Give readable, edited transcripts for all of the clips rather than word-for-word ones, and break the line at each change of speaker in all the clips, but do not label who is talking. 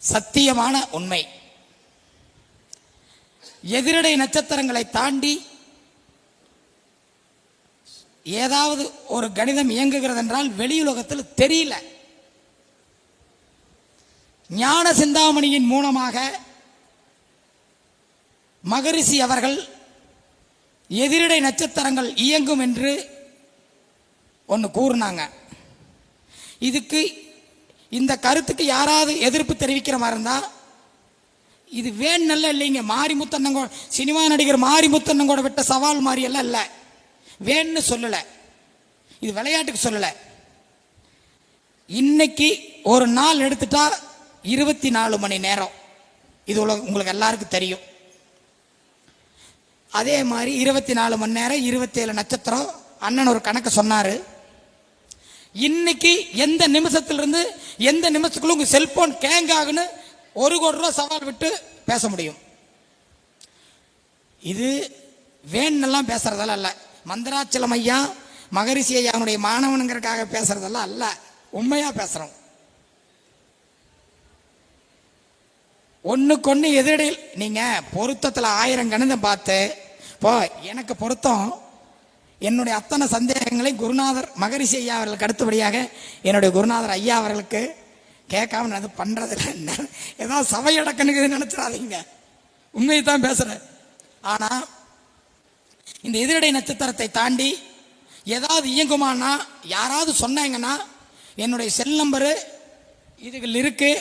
சத்தியமான உண்மை. எதிரடை நட்சத்திரங்களை தாண்டி ஏதாவது ஒரு கணிதம் இயங்குகிறது என்றால் வெளியுலகத்தில் தெரியல. ஞான சிந்தாமணியின் மூலமாக மகரிஷி அவர்கள் எதிரடை நட்சத்திரங்கள் இயங்கும் என்று ஒன்று கூறினாங்க. இதுக்கு இந்த கருத்துக்கு யாராவது எதிர்ப்பு தெரிவிக்கிற மாதிரி இருந்தா இது வேணும்ல இல்லைங்க. மாரிமுத்தண்ணங்கோட சினிமா நடிகர் மாரிமுத்தண்ணங்கோட விட்ட சவால் மாதிரி எல்லாம் இல்லை, வேணும்னு சொல்லலை, இது விளையாட்டுக்கு சொல்லலை. இன்னைக்கு ஒரு நாள் எடுத்துட்டா 24 மணி நேரம், இது உங்களுக்கு எல்லாருக்கும் தெரியும். அதே மாதிரி 24 மணி நேரம் 27 நட்சத்திரம். அண்ணன் ஒரு கணக்கு சொன்னாரு. இன்னைக்கு எந்த நிமிஷத்திலிருந்து எந்த நிமிஷத்துக்குள்ள உங்க செல்போன் கேங் ஆகுன்னு 1 கோடி ரூபாய் சவால் விட்டு பேச முடியும். இது வேணுன்னெல்லாம் பேசுறதெல்லாம் அல்ல. மந்திராச்சலம் ஐயா மகரிஷி ஐயாவுடைய மாணவனுங்கிறதுக்காக பேசுறதெல்லாம் அல்ல, உண்மையா பேசுறோம். ஒண்ணுக்கொன்னு எதிரடையில் நீங்க பொருத்தத்தில் 1000 கணிதம் பார்த்து இப்போ எனக்கு பொருத்தம் என்னுடைய அத்தனை சந்தேகங்களை குருநாதர் மகரிஷி ஐயா அவர்களுக்கு அடுத்தபடியாக என்னுடைய குருநாதர் ஐயா அவர்களுக்கு கேட்காம நான் அது பண்றதில்லை. ஏதாவது சபையடக்கணுக்கு நினைச்சிடாதீங்க, உண்மையை தான் பேசுறேன். ஆனா இந்த எதிரடை நட்சத்திரத்தை தாண்டி ஏதாவது இயங்குமானா யாராவது சொன்னாங்கன்னா என்னுடைய செல் நம்பரு இதுகள் இருக்கு,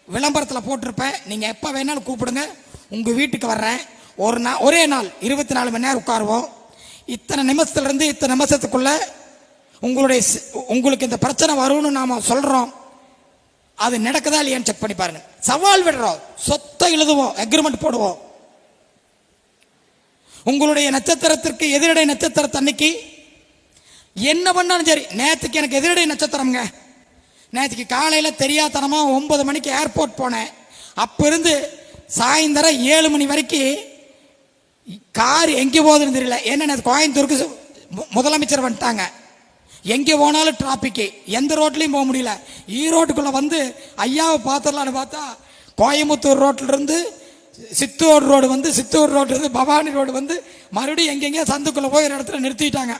விளம்பரத்தில் போட்டிருப்பேன். நீங்கள் எப்போ வேணாலும் கூப்பிடுங்க, உங்கள் வீட்டுக்கு வர்றேன். ஒரே நாள் 24 மணி நேரம் உட்காருவோம். இத்தனை நிமிஷத்துலேருந்து இத்தனை நிமிஷத்துக்குள்ள உங்களுக்கு இந்த பிரச்சனை வரும்னு நாம் சொல்கிறோம். அது நடக்குதா இல்லையான்னு செக் பண்ணி பாருங்க. சவால் விடுறோம், சொத்தை எழுதுவோம், அக்ரிமெண்ட் போடுவோம். உங்களுடைய நட்சத்திரத்திற்கு எதிரடை நட்சத்திரத்தன்னைக்கு என்ன பண்ணாலும் சரி. நேற்றுக்கு எனக்கு எதிரடை நட்சத்திரம்ங்க. நேற்றுக்கு காலையில் தெரியாதனமா 9 மணிக்கு ஏர்போர்ட் போனேன். அப்ப இருந்து சாயந்தரம் 7 மணி வரைக்கும் கார் எங்கே போகுதுன்னு தெரியல. ஏன்னா கோயம்புத்தூருக்கு முதலமைச்சர் வந்துட்டாங்க. எங்கே போனாலும் டிராபிக்கு, எந்த ரோட்லையும் போக முடியல. ஈரோட்டுக்குள்ள வந்து ஐயாவை பார்த்துடலான்னு பார்த்தா கோயம்புத்தூர் ரோட்ல இருந்து சித்தூர் ரோடு வந்து, சித்தூர் ரோடு இருந்து பவானி ரோடு வந்து மறுபடியும் எங்கெங்கே சந்துக்குள்ள போய் ஒரு இடத்துல நிறுத்திட்டாங்க.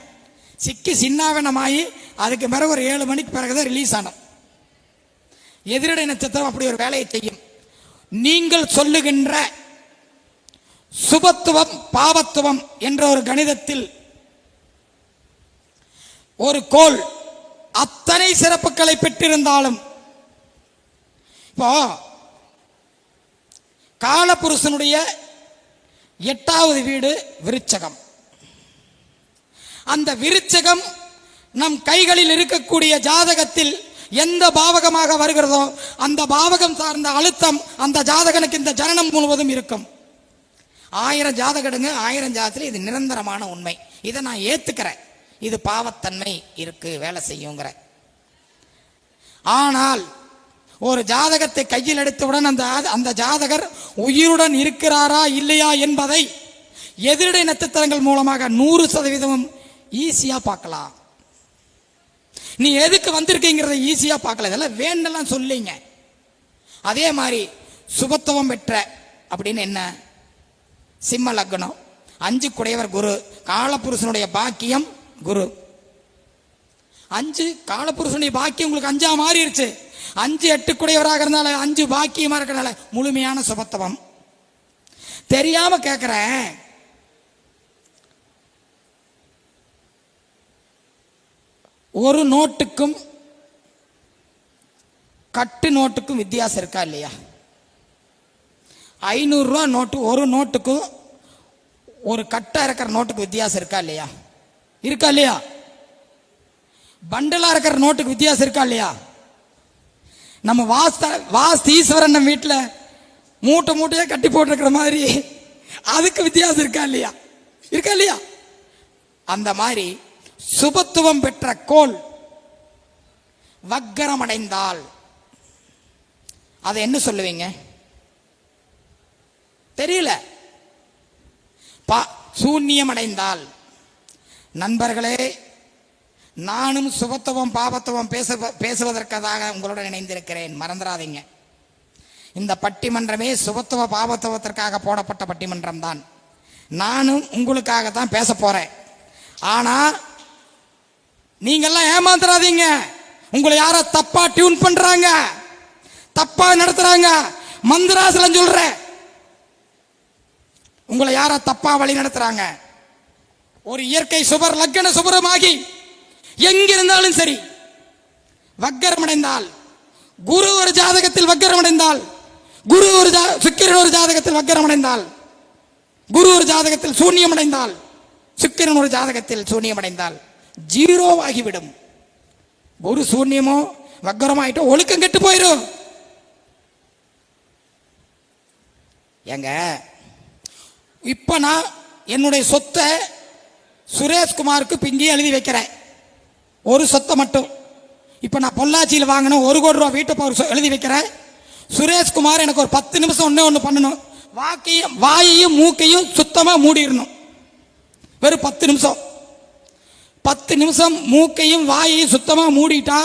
சிக்கி சின்னாவனமாகி அதுக்கு பிறகு ஒரு 7 மணிக்கு பிறகுதான் ரிலீஸ் ஆனோம். எதிரடை நட்சத்திரம் அப்படி ஒரு வேலையை செய்யும். நீங்கள் சொல்லுகின்ற சுபத்துவம் பாவத்துவம் என்ற ஒரு கணிதத்தில் ஒரு கோள் அத்தனை சிறப்புகளை பெற்றிருந்தாலும், இப்போ காலபுருஷனுடைய 8வது வீடு விருச்சகம். அந்த விருச்சகம் நம் கைகளில் இருக்கக்கூடிய ஜாதகத்தில் எந்த பாவகமாக வருகிறதோ அந்த பாவகம் சார்ந்த அழுத்தம் அந்த ஜாதகனுக்கு இந்த ஜனனம் முழுவதும் இருக்கும். 1000 ஜாதகடுங்க, 1000 ஜாதகத்தில் இது நிரந்தரமான உண்மை. இதை நான் ஏத்துக்கிறேன். இது பாவத்தன்மை இருக்கு, வேலை செய்யுங்கிற. ஆனால் ஒரு ஜாதகத்தை கையில் எடுத்தவுடன் அந்த ஜாதகர் உயிருடன் இருக்கிறாரா இல்லையா என்பதை எதிரடை நட்சத்திரங்கள் மூலமாக 100% ஈஸியா பார்க்கலாம். நீ எதுக்கு வந்திருக்கீங்கிறத ஈஸியா பார்க்கல. இதெல்லாம் வேண்டெல்லாம் சொல்லிங்க. அதே மாதிரி சுபத்துவம் பெற்ற அப்படின்னு என்ன, சிம்ம லக்னம், 5 குடையவர் குரு, காலபுருஷனுடைய பாக்கியம் குரு. 5 காலபுருஷனுடைய பாக்கியம் உங்களுக்கு 5ஆ மாறிடுச்சு. 5 8 குடையவராக இருந்தால 5 பாக்கியமா இருக்கிறனால முழுமையான சுபத்துவம். தெரியாம கேட்கிறேன், ஒரு நோட்டுக்கும் கட்டு நோட்டுக்கும் வித்தியாசம் இருக்கா இல்லையா? 500 ரூபா நோட்டு ஒரு நோட்டுக்கும் ஒரு கட்டா இருக்கிற நோட்டுக்கு வித்தியாசம் இருக்கா இல்லையா? இருக்கா இல்லையா? பண்டலா இருக்கிற நோட்டுக்கு வித்தியாசம் இருக்கா இல்லையா? நம்ம வாஸ்து ஈஸ்வரன் நம்ம வீட்டில் மூட்டை மூட்டையா கட்டி போட்டிருக்கிற மாதிரி அதுக்கு வித்தியாசம் இருக்கா இல்லையா? இருக்கா இல்லையா? அந்த மாதிரி சுபத்துவம் பெற்ற கோள் வக்கரம் அடைந்தால் அதை என்ன சொல்லுவீங்க? தெரியல. சூன்யம் அடைந்தால். நண்பர்களே, நானும் சுபத்துவம் பாபத்துவம் பேசுவதற்காக உங்களுடன் இணைந்திருக்கிறேன், மறந்துடாதீங்க. இந்த பட்டிமன்றமே சுபத்துவ பாவத்துவத்திற்காக போடப்பட்ட பட்டிமன்றம் தான். நானும் உங்களுக்காக தான் பேச போறேன். ஆனா நீங்கெல்லாம் ஏமாந்துடாதீங்க. உங்களை யாரோ தப்பா டியூன் பண்றாங்க, தப்பா நடத்துறாங்க. மந்திராசலம் சொல்ற உங்களை யாரோ தப்பா வழி நடத்துறாங்க. ஒரு இயற்கை சுபர் லக்ன சுபரமாகி எங்கிருந்தாலும் சரி, வக்கரமடைந்தால் குரு ஒரு ஜாதகத்தில் வக்கரமடைந்தால், குரு ஒரு சுக்கிரன் ஒரு ஜாதகத்தில் வக்கரமடைந்தால், குரு ஒரு ஜாதகத்தில் சூன்யமடைந்தால், சுக்கிரன் ஒரு ஜாதகத்தில் சூன்யமடைந்தால் ஜீரோவாகிவிடும். குரு சூன்யமோ வக்கரமாயிட்டோ ஒழுக்கம் கெட்டு போயிடும். ஏங்க இப்ப நான் என்னுடைய சொத்தை சுரேஷ்குமாருக்கு பிங்கி எழுதி வைக்கிறேன். ஒரு சொத்தை மட்டும். இப்ப நான் பொள்ளாச்சியில் வாங்கின 1 கோடி ரூபாய் வீட்டு எழுதி வைக்கிறேன். சுரேஷ்குமார் எனக்கு ஒரு 10 நிமிஷம் ஒண்ணு பண்ணணும். வாயையும் மூக்கையும் சுத்தமா மூடிடணும். வெறும் 10 நிமிஷம். 10 நிமிஷம் மூக்கையும் வாயையும் சுத்தமா மூடிட்டா,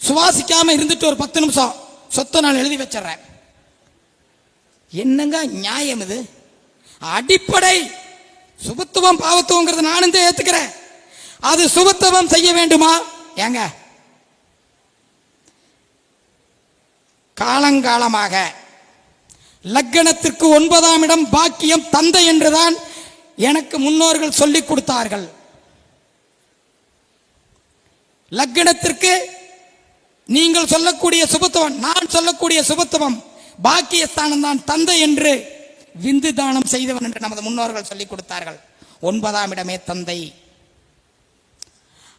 சுவாசிக்காம இருந்துட்டு ஒரு 10 நிமிஷம் சொத்தை நான் எழுதி வச்சிடறேன். என்னங்க நியாயம் இது? அடிப்படை சுபத்துவம் பாவத்துவங்கிறது நானும் ஏத்துக்கிறேன். அது சுபத்துவம் செய்ய வேண்டுமா? ஏங்க காலங்காலமாக லக்னத்திற்கு 9ஆம் இடம் பாக்கியம் தந்தை என்றுதான் எனக்கு முன்னோர்கள் சொல்லிக் கொடுத்தார்கள். லக்னத்திற்கு நீங்கள் சொல்லக்கூடிய சுபத்துவம், நான் சொல்லக்கூடிய சுபத்துவம் பாக்கியஸ்தானம் தான் தந்தை என்று விந்து தானம் செய்தவன் என்று நமது முன்னோர்கள் சொல்லிக் கொடுத்தார்கள். 9ஆம் இடமே தந்தை.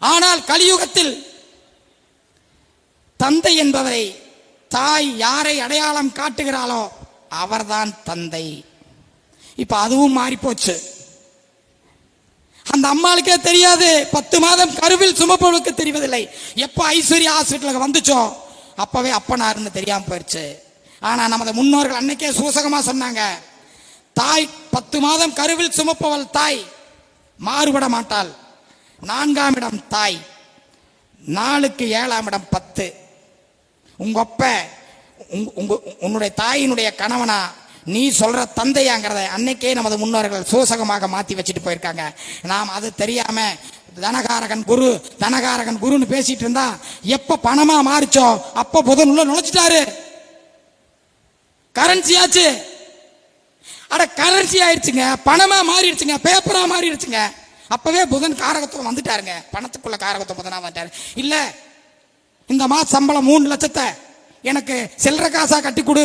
ஆனால் கலியுகத்தில் தந்தை என்பவரை தாய் யாரை அடையாளம் காட்டுகிறாளோ அவர்தான் தந்தை. இப்ப அதுவும் மாறி போச்சு. அந்த அம்மாளுக்கே தெரியாது. 10 மாதம் கருவில் சுமப்பவளுக்கு தெரிவதில்லை. எப்ப ஐஸ்வர்யா ஹாஸ்பிட்டலுக்கு வந்துச்சோ அப்பவே அப்பனாருன்னு தெரியாம போயிடுச்சு. ஆனா நமது முன்னோர்கள் அன்னைக்கே சூசகமா சொன்னாங்க, தாய் 10 மாதம் கருவில் சுமப்பவள் தாய் மாறுபட மாட்டாள். 4ஆம் இடம் தாய், 4க்கு 7ஆம் இடம் 10. உங்க அப்ப உன்னுடைய தாயினுடைய கணவனா நீ சொல்ற தந்தையாங்கிறத அன்னைக்கே நமது முன்னோர்கள் சூசகமாக மாத்தி வச்சுட்டு போயிருக்காங்க. நாம் அது தெரியாம தனகாரகன் குரு தனகாரகன் குருன்னு பேசிட்டு இருந்தா எப்ப பணமா மாறிச்சோ அப்ப புதன் உள்ள நுழைச்சிட்டாரு. கரன்சி ஆச்சு. அட கரன்சி ஆயிடுச்சுங்க, பணமா மாறிடுச்சுங்க, பேப்பரா மாறிடுச்சுங்க. அப்பவே புதன் காரகத்துவம் வந்துட்டாருங்க. பணத்துக்குள்ள காரகத்துவம் புதனா வந்துட்டாரு. இல்ல இந்த மாச சம்பளம் 3 லட்சத்தை எனக்கு சில்லற காசா கட்டி கொடு,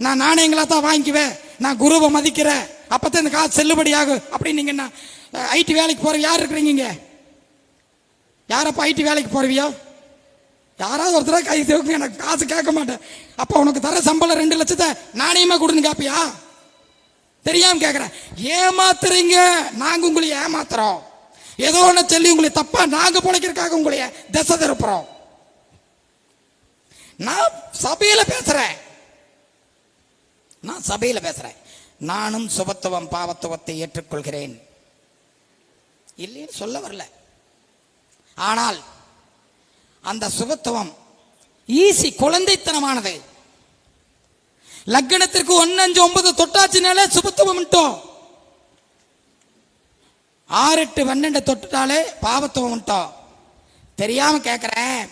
நான் நாணயங்களா தான் வாங்கிக்குவேன், நான் குருவை மதிக்கிறேன், அப்பதான் இந்த காசு செல்லுபடியாகும் அப்படின்னு நீங்க ஐடி வேலைக்கு போற யார் இருக்கிறீங்க? யாரப்ப ஐடி வேலைக்கு போறவியோ? யாராவது ஒருத்தர கை தூக்கு, எனக்கு காசு கேட்க மாட்டேன். அப்ப உனக்கு தர சம்பளம் 2 லட்சத்தை நாணயமா கொடுன்னு கேப்பியா? தெரியாம கேக்குறேன். ஏமாத்துறீங்க. நாங்க உங்களை ஏமாத்துறோம். ஏதோ ஒண்ணு சொல்லி உங்களை தப்பா நாங்க பிழைக்கிறதுக்காக உங்களை திசை திருப்புறோம். நான் சபையில பேசுறேன். நானும் சுபத்துவம் பாவத்துவத்தை ஏற்றுக்கொள்கிறேன், இல்லைன்னு சொல்ல வரல. ஆனால் அந்த சுபத்துவம் ஈஸி, குழந்தைத்தனமானது. லக்னத்திற்கு 1, 5, 9 தொட்டாச்சுனாலே சுபத்துவம். 6, 8, 12 தொட்டுட்டாலே பாவத்துவம். தெரியாம கேட்கிறேன்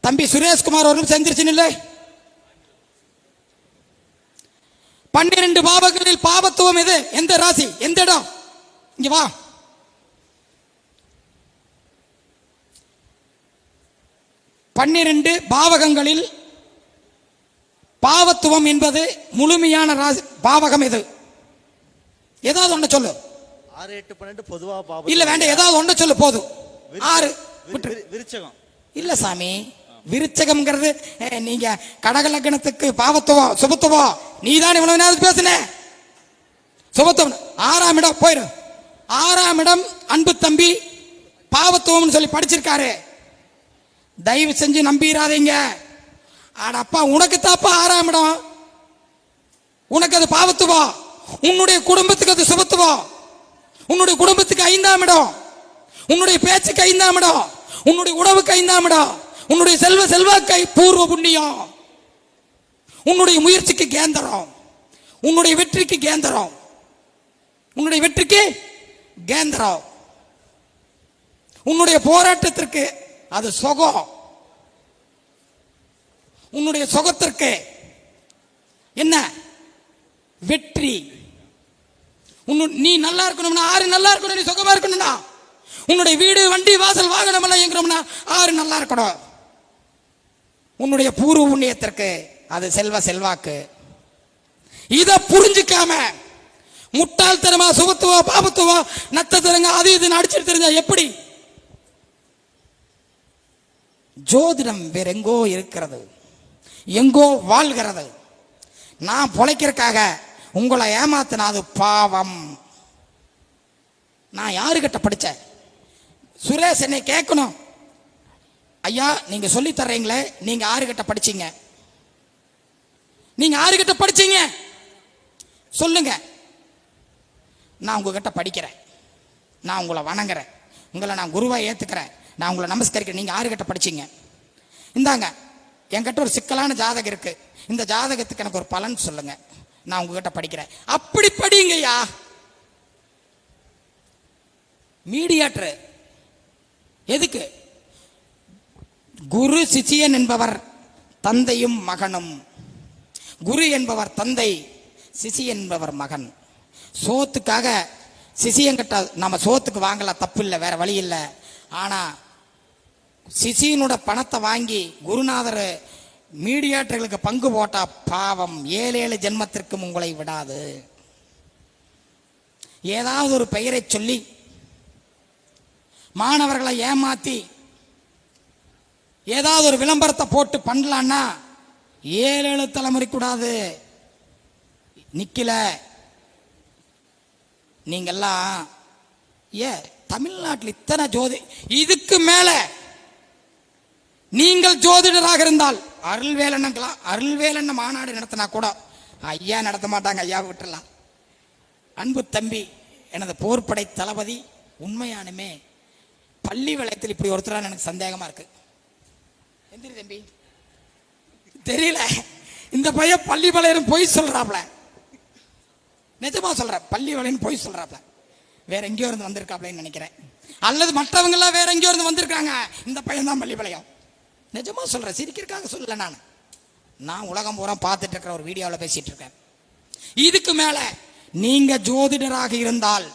தம்பி சுரேஷ்குமார், ஒரு நிமிஷம் எந்திரிச்சு நில்லு. 12 பாவங்களில் பாவத்துவம் எது? எந்த ராசி, எந்த இடம்? இங்க வா. பன்னிரண்டு பாவகங்களில் பாவத்துவம் என்பது முழுமையான ராசி பாவகம் எது? ஏதாவது ஒண்ணு சொல்லு.
6, 8, 12 பொதுவா பாவம்
இல்ல வேண்டாம், ஏதாவது ஒண்ணு சொல்லு போதும். 6
விருச்சகம்.
இல்ல சாமி, விருச்சகம்ங்கிறது நீங்க கடக லக்னத்துக்கு பாவத்துவம் சுபத்துவம். நீதான் இவ்வளவு நேரம் பேசுன. சுபத்துவம் 6ஆம் இடம் போயிரு. 6ஆம் இடம் அன்பு தம்பி பாவத்துவம் சொல்லி படிச்சிருக்காரு. தயவு செஞ்சு நம்பிராதீங்க. அடப்பா, உனக்கு தாப்பா 6ஆம் இடம், உனக்கு அது பாவத்துவம். உன்னுடைய குடும்பத்துக்கு அது சுபத்துவம். உன்னுடைய குடும்பத்துக்கு 5ஆம் இடம், உன்னுடைய பேச்சுக்கு 5ஆம் இடம், உன்னுடைய உணவுக்கு 5ஆம் இடம், உன்னுடைய செல்வாக்கை பூர்வ புண்ணியம். உன்னுடைய முயற்சிக்கு கேந்திரம், உன்னுடைய வெற்றிக்கு கேந்திரம், உன்னுடைய வெற்றிக்கு கேந்திரம், உன்னுடைய போராட்டத்திற்கு அது சுகம், உன்னுடைய சுகத்திற்கு என்ன வெற்றி. நீ நல்லா இருக்கணும்னா ஆறு நல்லா இருக்கணும், நீ சுகமா இருக்கணும்னா உன்னுடைய வீடு வண்டி வாசல் வாகனம் எல்லாம் இயங்கணும்னா ஆறு நல்லா இருக்கணும். உன்னுடைய பூர்வ புண்ணியத்திற்கு அது செல்வ செல்வாக்கு. இத புரிஞ்சுக்காம முட்டாள்தனமா சுகத்துவோ பாபத்துவோ நட்சத்திரங்க அது இது அடிச்சிட்டு தெரிஞ்சா எப்படி? ஜோதிடம் வேற எங்கோ இருக்கிறது, எங்கோ வாழ்கிறது. நான் பொழைக்கிறதுக்காக உங்களை ஏமாத்தினா அது பாவம். நான் யாருகிட்ட படிச்சேன்? சுரேஷ் என்னை கேட்கணும், ஐயா நீங்க சொல்லி தர்றீங்களே, நீங்க யாருகிட்ட படிச்சீங்க? நீங்க யாருகிட்ட படிச்சீங்க சொல்லுங்க. நான் உங்ககிட்ட படிக்கிறேன், நான் உங்களை வணங்குறேன், உங்களை நான் குருவா ஏத்துக்கிறேன், நான் உங்களை நமஸ்கரிக்கிறேன். நீங்க யாருகிட்ட படிச்சீங்க? இந்தாங்க என்கிட்ட ஒரு சிக்கலான ஜாதகம் இருக்கு, இந்த ஜாதகத்துக்கு எனக்கு ஒரு பலன் சொல்லுங்க, நான் உங்ககிட்ட படிக்கிறேன். அப்படி படிங்கய்யா. மீடியாட்டர் எதுக்கு? குரு சிஷியன் என்பவர் தந்தையும் மகனும். குரு என்பவர் தந்தை, சிஷியன் என்பவர் மகன். சோத்துக்காக சிஷியன்கிட்ட நம்ம சோத்துக்கு வாங்கலாம், தப்பு இல்லை, வேற வழி இல்லை. ஆனா சிஷியனோட பணத்தை வாங்கி குருநாதர் மீடியாட்டர்களுக்கு பங்கு போட்டா பாவம். 7 ஜென்மத்திற்கும் உங்களை விடாது. ஏதாவது ஒரு பெயரை சொல்லி மாணவர்களை ஏமாத்தி ஏதாவது ஒரு விளம்பரத்தை போட்டு பண்ணலான்னா 7 தலைமுறை கூடாது. நிக்கல நீங்கெல்லாம் தமிழ்நாட்டில் இத்தனை ஜோதி, இதுக்கு மேல நீங்கள் ஜோதிடராக இருந்தால் அருள்வேலன் மாநாடு நடத்தினா கூட ஐயா நடத்த மாட்டாங்க, ஐயா விட்டுலாம். அன்பு தம்பி, எனது போர்படை தளபதி, உண்மையானுமே பள்ளி வளையத்தில் இப்படி ஒருத்தரான எனக்கு சந்தேகமா இருக்கு. எந்திரி தம்பி, தெரியல இந்த பையன் பள்ளி வளையம் போய் சொல்றாப்ல, நிஜமா சொல்ற, பள்ளி வளையம் போய் சொல்றாப்ல. வேற எங்கேயோ இருந்து வந்திருக்காப்லன்னு நினைக்கிறேன், அல்லது மற்றவங்க எல்லாம் வேற எங்கேயோ இருந்து வந்திருக்காங்க. இந்த பையன் தான் பள்ளி வளையம். நிஜமா சொல்றேன், சிரிக்கிறதுக்காக சொல்லல. நான் உலகம் பூரா பார்த்துட்டு இருக்கிற ஒரு வீடியோவில் பேசிட்டு இருக்கேன். இதுக்கு மேல நீங்க ஜோதிடராக இருந்தால்,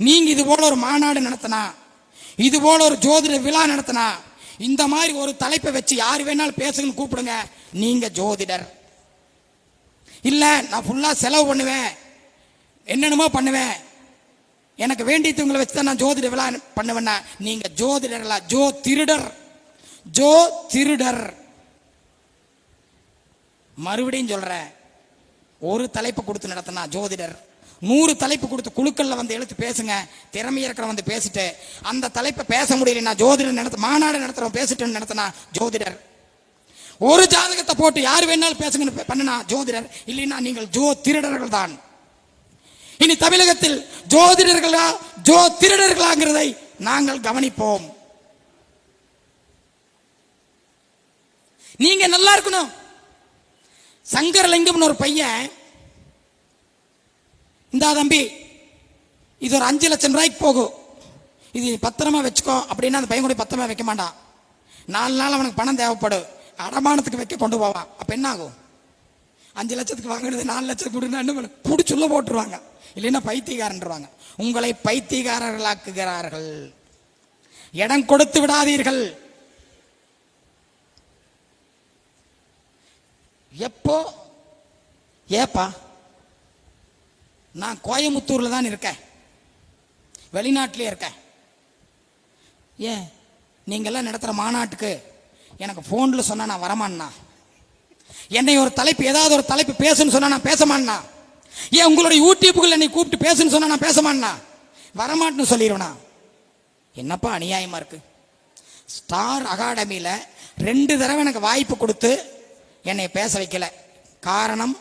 நீங்க இது போல ஒரு மாநாடு நடத்தினா, இது போல ஒரு ஜோதிட விழா நடத்தினா, இந்த மாதிரி ஒரு தலைப்பை வச்சு யாரு வேணாலும் பேசுங்கன்னு கூப்பிடுங்க, நீங்க ஜோதிடர். இல்ல நான் ஃபுல்லா செலவு பண்ணுவேன், என்னென்னமோ பண்ணுவேன், எனக்கு வேண்டியவங்களை வச்சு தான் நான் ஜோதிட விழா பண்ணுவேன்னா நீங்க ஜோதிடர்களா? ஜோ திருடர். மறுபடியும் சொல்றேன், ஒரு தலைப்பு கொடுத்து நடத்தினா ஜோதிடர். 100 தலைப்பு கொடுத்து குழுக்கள்ல வந்து எழுத்து பேசுங்க, திறமைய இருக்கிற வந்து பேசிட்டு அந்த தலைப்பை பேச முடியலன்னா ஜோதிடர் மாநாடு நடத்துறோம் பேசிட்டு நடத்தினா ஜோதிடர். ஒரு ஜாதகத்தை போட்டு யார் வேணாலும் பேசுங்கன்னு பண்ணினா ஜோதிடர். இல்லைன்னா நீங்கள் திருடர்கள் தான். இனி தமிழகத்தில் ஜோதிடர்களா திருடர்களாங்கிறதை நாங்கள் கவனிப்போம். நீங்க நல்லா இருக்கணும். சங்கரலிங்கம் ஒரு பையன், இந்த தம்பி இது ஒரு 5 லட்சம் ரூபாய்க்கு போகும், இது பத்திரமா வச்சுக்கோ அப்படின்னா அந்த பையன் கூட பத்திரமா வைக்க மாட்டான். 4 நாள் அவனுக்கு பணம் தேவைப்படும், அடமானத்துக்கு வைக்க கொண்டு போவான். அப்ப என்ன ஆகும்? 5 லட்சத்துக்கு வாங்குறது 4 லட்சத்துக்கு கொடுனா என்ன புடிச்சுள்ள போட்டுருவாங்க, இல்லைன்னா பைத்தியக்காரன்றாங்க. உங்களை பைத்தியக்காரர்களாக்குகிறார்கள். இடம் கொடுத்து விடாதீர்கள். எப்போ ஏப்பா நான் கோயம்புத்தூர்ல தான் இருக்கேன், வெளிநாட்டிலே இருக்கேன். ஏன் நீங்கெல்லாம் நடத்துற மாநாட்டுக்கு எனக்கு போன்ல சொன்னா நான் வரமான்னா? என்னை ஒரு தலைப்பு ஏதாவது ஒரு தலைப்பு பேசுன்னு சொன்னா நான் பேசமான்னா? ஏன் உங்களுடைய யூடியூப்புகள் என்னை கூப்பிட்டு பேசுன்னு சொன்னா நான் பேசமான்னா? வரமாட்டேன்னு சொல்லிடுவேனா? என்னப்பா அநியாயமா இருக்கு. ஸ்டார் அகாடமியில 2 தடவை எனக்கு வாய்ப்பு கொடுத்து என்னை பேச வைக்கல. காரணம்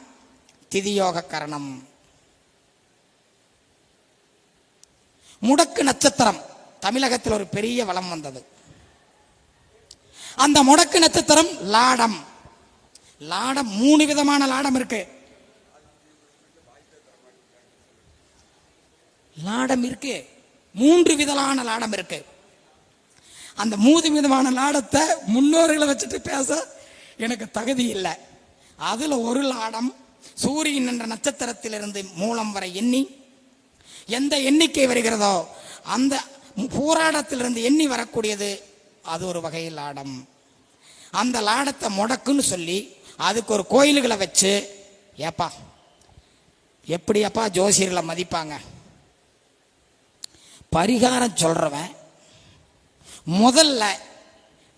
திதியோக கரணம். முடக்கு நட்சத்திரம் தமிழகத்தில் ஒரு பெரிய வளம் வந்தது. அந்த முடக்கு நட்சத்திரம் லாடம். லாடம் 3 விதமான லாடம் இருக்கு. லாடம் இருக்கு, 3 விதமான லாடம் இருக்கு. அந்த 3 விதமான லாடத்தை முன்னோர்களை வச்சுட்டு பேச எனக்கு தகுதி இல்லை. அதுல ஒரு லாடம் சூரியன் என்ற நட்சத்திரத்திலிருந்து மூலம் வரை எண்ணி எந்த எண்ணிக்கை வருகிறதோ அந்த போராடத்திலிருந்து எண்ணி வரக்கூடியது, அது ஒரு வகை லாடம். அந்த லாடத்தை முடக்குன்னு சொல்லி அதுக்கு ஒரு கோயில்களை வச்சு, ஏப்பா எப்படியப்பா ஜோசியர்களை மதிப்பாங்க? பரிகாரம் சொல்றவன் முதல்ல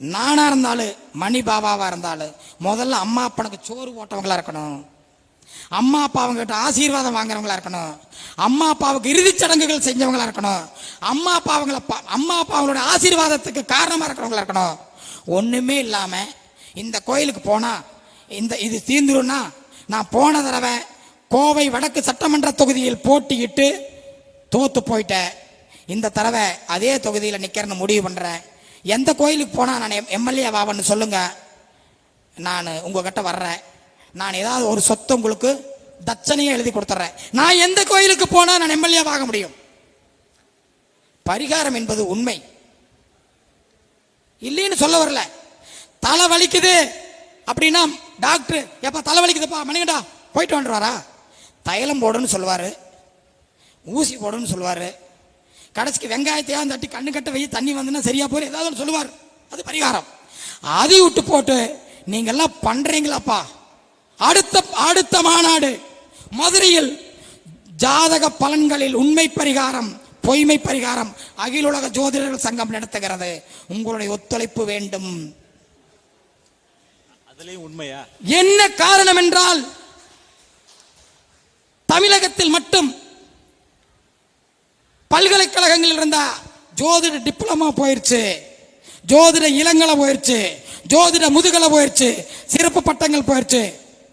நானா இருந்தாலும் மணி பாபாவா இருந்தாலும் முதல்ல அம்மா அப்பனுக்கு சோறு போட்டவங்களா இருக்கணும், அம்மா அப்பா அவங்க கிட்ட ஆசீர்வாதம் வாங்குறவங்களா இருக்கணும், அம்மா அப்பாவுக்கு இறுதிச் சடங்குகள் செஞ்சவங்களா இருக்கணும், அம்மா அப்பா அவங்களோட ஆசீர்வாதத்துக்கு காரணமா இருக்கிறவங்களா இருக்கணும். ஒண்ணுமே இல்லாம இந்த கோயிலுக்கு போனா இது தீந்துருன்னா, நான் போன தடவை கோவை வடக்கு சட்டமன்ற தொகுதியில் போட்டியிட்டு தோத்து போயிட்டேன், இந்த தடவை அதே தொகுதியில் நிக்கிறேன்னு முடிவு பண்றேன், எந்த கோயிலுக்கு போனா நான் எம்எல்ஏ வாவன்னு சொல்லுங்க, நான் உங்ககிட்ட வர்றேன், நான் ஏதாவது ஒரு சொத்து உங்களுக்கு தட்சணையை எழுதி கொடுத்துறேன், நான் எந்த கோயிலுக்கு போனா நான் எம்எல்ஏ ஆக முடியும். பரிகாரம் என்பது உண்மை இல்லைன்னு சொல்ல வரல. தலை வலிக்குது அப்படின்னா டாக்டர் எப்ப தலை வலிக்குதுப்பா மணிகண்டா போயிட்டு வந்துடுவாரா? தைலம் போடுன்னு சொல்லுவாரு, ஊசி போடுன்னு சொல்லுவாரு, கடைசிக்கு வெங்காயத்தையா தட்டி கண்ணு கட்ட வை தண்ணி வந்துன்னா சரியா போய் ஏதாவது சொல்லுவார், அது பரிகாரம். அதை விட்டு போட்டு நீங்க எல்லாம் பண்றீங்களாப்பா. அடுத்த மாநாடு மதுரையில் ஜாதக பலன்களில் உண்மை பரிகாரம் பொய்மை பரிகாரம் அகில உலக ஜோதிடர்கள் சங்கம் நடத்துகிறது. உங்களுடைய ஒத்துழைப்பு வேண்டும்.
உண்மையா?
என்ன காரணம் என்றால் தமிழகத்தில் மட்டும் பல்கலைக்கழகங்களில் இருந்த ஜோதிட டிப்ளமா போயிருச்சு, ஜோதிட இளங்கலை போயிருச்சு, ஜோதிட முதுகலை போயிருச்சு, சிறப்பு பட்டங்கள் போயிருச்சு,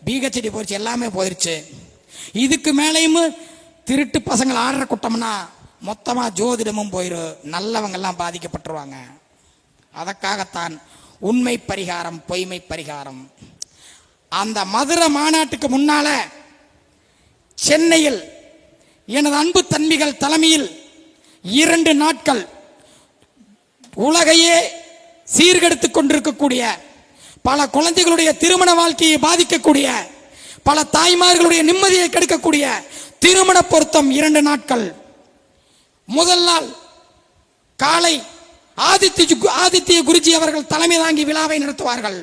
பிஹெச்டி போயிருச்சு, எல்லாமே போயிருச்சு. இதுக்கு மேலேயும் திருட்டு பசங்கள் ஆடுற கூட்டம்னா மொத்தமா ஜோதிடமும் போயிரும், நல்லவங்க எல்லாம் பாதிக்கப்பட்டுருவாங்க. அதற்காகத்தான் உண்மை பரிகாரம் பொய்மை பரிகாரம். அந்த மதுரை மாநாட்டுக்கு முன்னால சென்னையில் எனது அன்பு தன்மிகள் தலைமையில் 2 நாட்கள் உலகையே சீர்கெடுத்துக் கொண்டிருக்கக்கூடிய, பல குழந்தைகளுடைய திருமண வாழ்க்கையை பாதிக்கக்கூடிய, பல தாய்மார்களுடைய நிம்மதியை கெடுக்கக்கூடிய திருமண பொருத்தம் 2 நாட்கள். முதல் நாள் காலை ஆதித்ய குருஜி அவர்கள் தலைமை தாங்கி விழாவை நடத்துவார்கள்.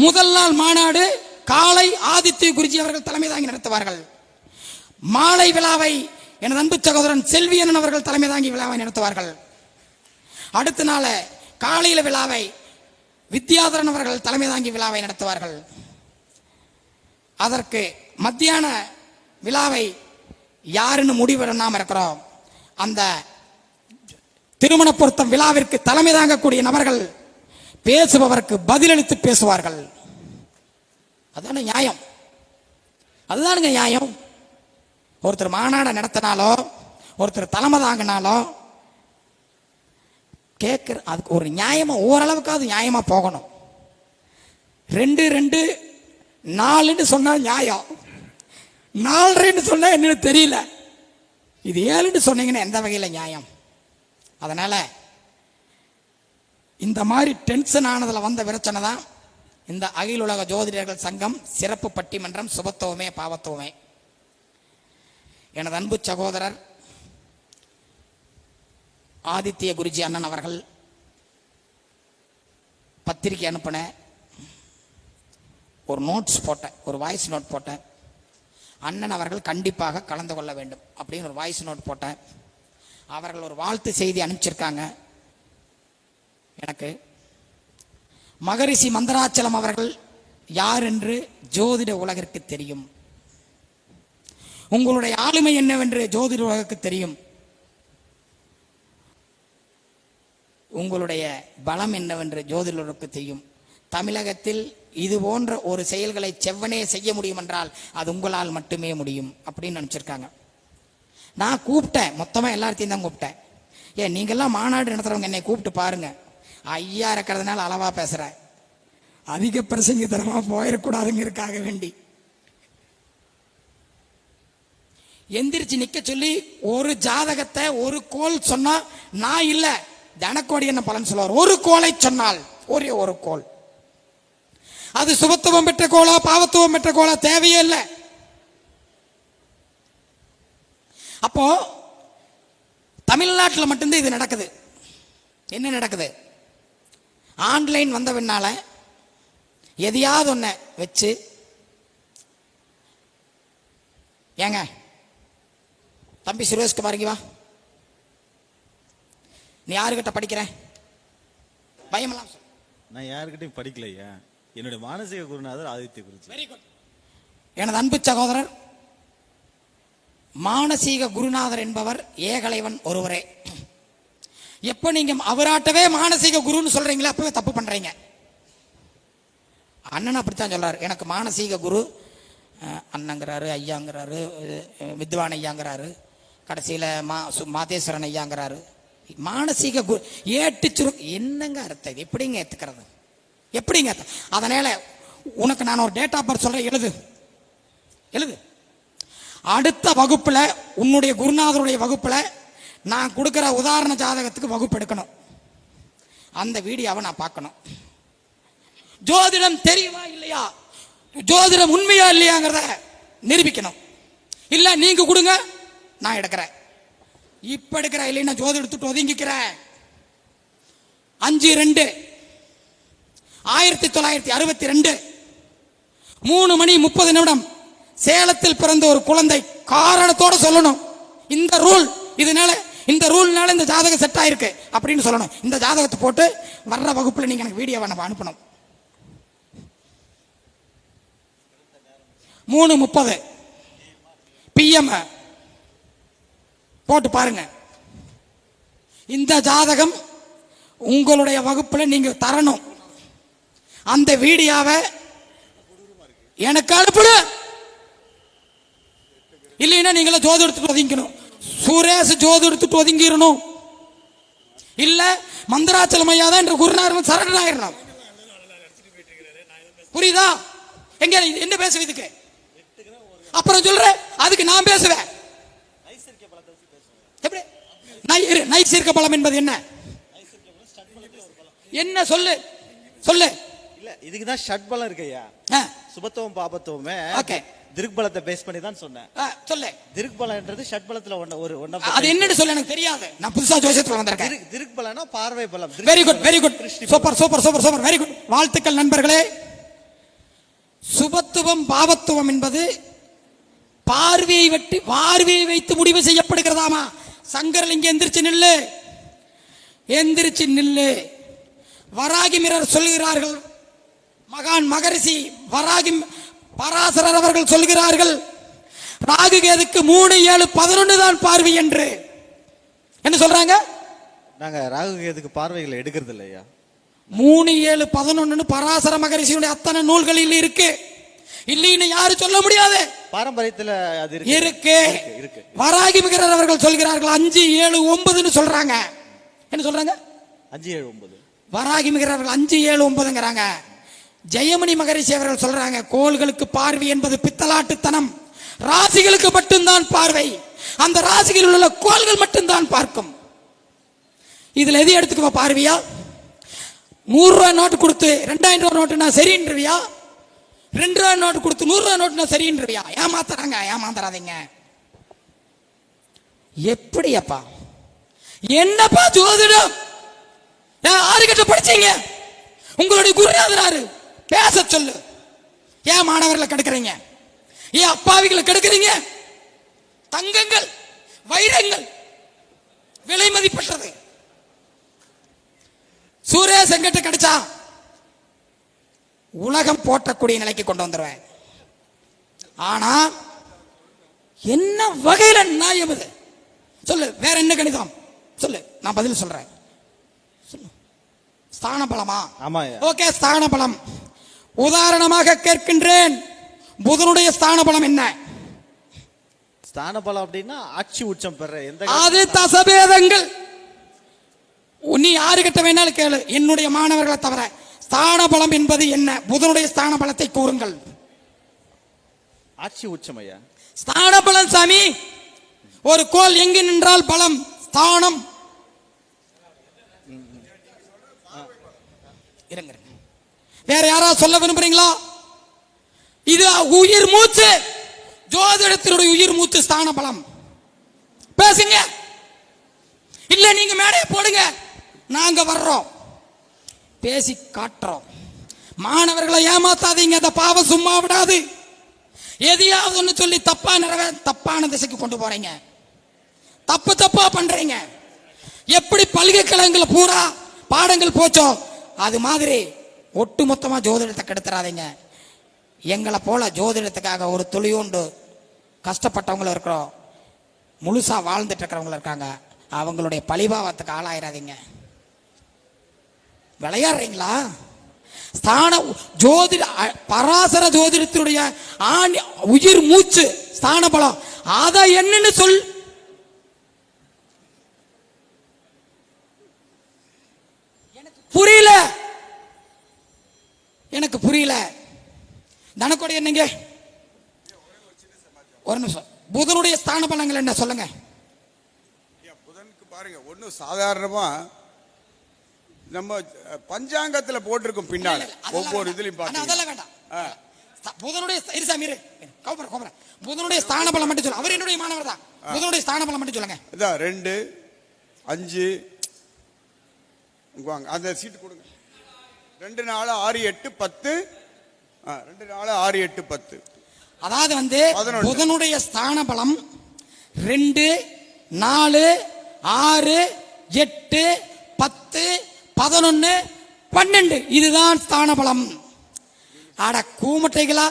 முதல் நாள் மாநாடு காலை ஆதித்ய குருஜி அவர்கள் தலைமை தாங்கி நடத்துவார்கள். மாலை விழாவை எனது அன்பு சகோதரன் செல்வியன் அவர்கள் தலைமை தாங்கி விழாவை நடத்துவார்கள். அடுத்த நாள் காலையில விழாவை வித்யாதரன் அவர்கள் தலைமை தாங்கி விழாவை நடத்துவார்கள். அதற்கு மத்தியான விழாவை யாருன்னு முடிவெடுக்காம இருக்கிறோம். அந்த திருமண பொருத்தம் விழாவிற்கு தலைமை தாங்கக்கூடிய நபர்கள் பேசுபவருக்கு பதிலளித்து பேசுவார்கள். அதான நியாயம், அதுதானுங்க நியாயம். ஒருத்தர் மாநாட நடத்தினாலோ ஒருத்தர் தலைமை தாங்கினாலோ கேட்கிற அதுக்கு ஒரு நியாயமா ஓரளவுக்காவது நியாயமா போகணும். 2 2 4 சொன்னா நியாயம், 4 சொன்னா என்னன்னு தெரியல, இது 7 சொன்னீங்கன்னா எந்த வகையில நியாயம்? அதனால இந்த மாதிரி டென்ஷன் ஆனதுல வந்த பிரச்சனை தான் இந்த அகில உலக ஜோதிடர்கள் சங்கம் சிறப்பு பட்டிமன்றம் சுபத்துவமே பாவத்துவமே. எனது அன்பு சகோதரர் ஆதித்ய குருஜி அண்ணன் அவர்கள் பத்திரிகை அனுப்பின ஒரு நோட்ஸ் போட்டேன், ஒரு வாய்ஸ் நோட் போட்டேன். அண்ணன் அவர்கள் கண்டிப்பாக கலந்து கொள்ள வேண்டும் அப்படின்னு ஒரு வாய்ஸ் நோட் போட்டேன். அவர்கள் ஒரு வாழ்த்து செய்தி அனுப்பிச்சிருக்காங்க எனக்கு. மகரிஷி மந்தராச்சலம் அவர்கள் யார் என்று ஜோதிட உலகிற்கு தெரியும், உங்களுடைய ஆளுமை என்னவென்று ஜோதிட உலகிற்கு தெரியும், உங்களுடைய பலம் என்னவென்று ஜோதிட உலகிற்கு தெரியும். தமிழகத்தில் இது போன்ற ஒரு செயல்களை செவ்வனே செய்ய முடியும் என்றால் அது உங்களால் மட்டுமே முடியும் அப்படின்னு நினைச்சிருக்காங்க. நான் கூப்பிட்டேன், மொத்தமா எல்லாத்தையும் தான் கூப்பிட்டேன். நீங்கெல்லாம் மாநாடு நடத்துறவங்க என்னை கூப்பிட்டு பாருங்க, ஐயா இருக்கிறதுனால அளவா பேசுறேன், அதிக பிரசங்கித்தனமா போயிடக்கூடாதுங்கிறதுக்காக வேண்டி எந்திரிச்சு நிக்க சொல்லி ஒரு ஜாதகத்தை ஒரு கோல் சொன்னா நான் இல்ல தனக்கோடி என்ன பலன் சொல்லுவார். ஒரு கோலை சொன்னால் ஒரே ஒரு கோல், அது சுபத்துவம் பெற்ற கோலா பாவத்துவம் பெற்ற கோலா தேவையே இல்லை. அப்போ தமிழ்நாட்டில் மட்டும்தான் இது நடக்குது. என்ன நடக்குது? ஆன்லைன் வந்த பின்னால எதையாவது ஒன்ன வச்சு, ஏங்க தம்பி சுரேஷ்குமார் இங்க வா, நீ யாருக்கிட்ட படிக்கிற? பயமெல்லாம் சொல்லு.
நான் யாருக்கிட்டையும் படிக்கலையா. என்னுடைய மானசீக குருநாதர் ஆதித்ய குருஜி.
Very good. எனது அன்பு சகோதரர் மானசீக குருநாதர் என்பவர் ஏகலைவன் ஒருவரே. எப்ப நீங்க அவராட்டவே மானசீக குருன்னு சொல்றீங்களா அப்பவே தப்பு பண்றீங்க. அண்ணன் அப்படித்தான் சொல்றாரு, எனக்கு மானசீக குரு அண்ணங்கிறாரு, ஐயாங்கிறாரு, வித்வான் ஐயாங்கிறாரு, கடைசியில மாதேஸ்வரன் ஐயாங்கிறாரு. மானசீக குரு ஏட்டு என்னங்க அர்த்தம்? எப்படிங்க ஏத்துக்கிறது? எப்படிங்க? அதனால உனக்கு நான் ஒரு டேட் ஆஃப் பர்த் சொல்றேன், எழுது எழுது. அடுத்த வகுப்புல உன்னுடைய குருநாதருடைய வகுப்புல நான் கொடுக்கிற உதாரண ஜாதகத்துக்கு வகுப்பு எடுக்கணும். அந்த வீடியோவை நான் பார்க்கணும். ஜோதிடம் தெரியுமா இல்லையா, ஜோதிடம் உண்மையா இல்லையாங்கிறத நிரூபிக்கணும். இல்ல நீங்க கொடுங்க நான் எடுக்கிறேன். இப்ப எடுக்கிறேன், இல்லைன்னா ஜோதிடம் எடுத்துட்டு ஒதுங்கிக்கிறேன். 5/2/1962 3 மணி 30 நிமிடம் சேலத்தில் பிறந்த ஒரு குழந்தை காரணத்தோட சொல்லணும். இந்த ரூல், இதனால இந்த ரூல்னால இந்த ஜாதகம் செட் ஆயிருக்கு அப்படின்னு சொல்லணும். இந்த ஜாதகத்தை போட்டு வர்ற வகுப்புல நீங்க எனக்கு வீடியோவை நம்ம அனுப்பணும். 3:30 PM போட்டு பாருங்க. இந்த ஜாதகம் உங்களுடைய வகுப்புல நீங்க தரணும். அந்த வீடியோவை எனக்கு அனுப்புடு. இல்லைன்னா நீங்கள ஜோதி எடுத்துட்டு ஒதுங்கிக்கணும். சுரேஷ் ஜோதி எடுத்துட்டு ஒதுங்கிடணும். இல்ல மந்திராச்சலம் ஐயா தான் என்ற குருநாதர் சரண்டர் ஆயிடணும். புரியுதா? எங்க என்ன பேசுவ இதுக்கு? அப்புறம் சொல்ற அதுக்கு நான் பேசுவேன். எப்படி நைசீர்க்க பலம் என்பது என்ன? என்ன சொல்லு சொல்லு.
இல்ல இதுக்கு தான் ஷட் பலம் இருக்குயா. சுபத்துவம் பாபத்துவமே
ஓகே
திருக்பலத்தை பேஸ் பண்ணி தான் சொன்னேன்.
சொல்லு.
திருக்பலம்ன்றது ஷட் பலத்துல ஒண்ணு.
அது என்னன்னு சொல்ல எனக்கு தெரியாது. நான் புதுசா ஜோசியத்துல வந்திருக்கேன்.
திருக்பலம்னா பார்வை பலம்.
Very good very good. Super super super super very good. வாழ்த்துக்கள் நண்பர்களே. சுபத்துவம் பாவத்துவம் என்பது பார்வையை வைத்து முடிவு செய்யப்படுகிறதாமா. சங்கரல் இங்க எந்திரிச்சு நில்லு, எந்திரிச்சு நில்லு. வராகி மிரர் சொல்கிறார்கள், மகான் மகரிஷி வராகி பராசரர் அவர்கள் சொல்கிறார்கள், ராகு கேதுக்கு 3, 7, 11 தான் பார்வை என்று. என்ன சொல்றாங்க?
நாங்க ராகு கேதுக்கு பார்வைகளை எடுக்கிறது இல்லையா.
3, 7, 11 பராசர மகரிஷியுடைய அத்தனை நூல்களில் இருக்கு. இல்லைன்னு யாரு சொல்ல முடியாது.
பாரம்பரியத்துல அது
இருக்கு. வராகி மிகரர் அவர்கள் சொல்கிறார்கள் 5, 7, 9 சொல்றாங்க. என்ன சொல்றாங்க?
5, 7, 9. வராகி
மிகரர் அவர்கள் 5, 7, 9ங்கிறாங்க. ஜெயமணி மகரிஷி அவர்கள் சொல்றாங்க கோள்களுக்கு பார்வை என்பது பித்தலாட்டுத்தனம். ராசிகளுக்கு மட்டும்தான் பார்வை. அந்த ராசிகளில் உள்ள கோள்கள் மட்டும்தான் பார்க்கும். இதுல எது எடுத்துக்குவா பார்வையா? 100 ரூபாய் நோட்டு கொடுத்து 2000 ரூபாய் நோட்டு நான் சரின்றியா? 2 ரூபாய் நோட்டு கொடுத்து 100 ரூபாய் நோட்டு நான் சரின்றியா? ஏமாத்துறாங்க. ஏமாந்துறாதீங்க. எப்படி அப்பா என்னப்பா ஜோதிடம்? யாருக்கிட்ட படிச்சீங்க? உங்களுடைய குருநாதர் பேச சொல்லு. ஏன் மாணவர்களை கெடுக்கிறீங்க? ஏன் அப்பாவிகளை கெடுக்கிறீங்க? தங்கங்கள் வைரங்கள் விலை மதிப்பற்றது. சுரேஷ் எங்கிட்ட கிடைச்சா உலகம் போற்றக்கூடிய நிலைக்கு கொண்டு வந்துருவேன். ஆனா என்ன வகையில நியாயம் இது? சொல்லு. வேற என்ன கணிதம் சொல்லு, நான் பதில் சொல்றேன். ஸ்தான பலமா? ஓகே, ஸ்தான பலம். உதாரணமாக கேட்கின்றேன், புதனுடைய ஸ்தான பலம் என்ன?
ஸ்தான பலம் அப்படின்னா ஆட்சி உச்சம் பெற எந்த
அது தசபேதங்கள். நீ யாருகிட்ட வேணாலும் கேளு, என்னுடைய மாணவர்களை தவிர ஸ்தான பலம் என்பது என்ன? புதனுடைய ஸ்தான பலத்தை கூறுங்கள்.
ஆட்சி உச்சம் ஐயா.
ஸ்தான பலம் சாமி. ஒரு கோல் எங்கு நின்றால் பலம்? ஸ்தானம். வேற யாராவது சொல்ல விரும்புறீங்களா? இது உயிர் மூச்சு, ஜோதிடத்தினுடைய உயிர் மூச்சு ஸ்தான பலம். பேசுங்க. இல்ல நீங்க மேடையை போடுங்க, நாங்க வர்றோம், பேசி காட்டுறோம். மாணவர்களை ஏமாத்தாதீங்க, அந்த பாவம் சும்மா விடாது. எதையாவது ஒன்று சொல்லி தப்பான திசைக்கு கொண்டு போறீங்க, தப்பா பண்றீங்க. எப்படி பல்கலைக்கழகங்கள பூரா பாடங்கள் போச்சோ அது மாதிரி ஒட்டு மொத்தமா ஜோதிடத்தை கெடுத்துறாதீங்க. எங்களை போல ஜோதிடத்துக்காக ஒரு துளியோண்டு கஷ்டப்பட்டவங்களும் இருக்கிறோம், முழுசா வாழ்ந்துட்டு இருக்கிறவங்களும் இருக்காங்க. அவங்களுடைய பழிபாவத்துக்கு ஆளாயிராதீங்க. விளையாடுறீங்களா? ஸ்தான ஜோதிட பராசர ஜோதிடத்தினுடைய உயிர் மூச்சு ஸ்தான பலம். அத என்னன்னு சொல். புரியல, எனக்கு புரியல. தனக்கொடி என்னங்க? ஒரு நிமிஷம். புதனுடைய ஸ்தான பலங்கள் என்ன சொல்லுங்க.
புதனுக்கு பாருங்க, ஒன்னும் சாதாரணமா நம்ம பஞ்சாங்கத்துல போட்டிருக்கும் பின்னால ஒவ்வொரு இதுலயும்
பாத்தீங்கன்னா புதனுடைய புதனுடைய ஸ்தான பலம் மட்டும் சொல்லுங்க. அவர் என்னுடைய மாணவர் தான். புதனுடைய ஸ்தான பலம் மட்டும் சொல்லுங்க.
2 5 அந்த சீட்டு கொடுங்க. 2 4 6 8 10 2 4 6 8 10.
அதாவது புதனுடைய ஸ்தான பலம் 2 4 6 8 10 11 12. இதுதான் ஸ்தான பலம். அட கூமட்டைகளா,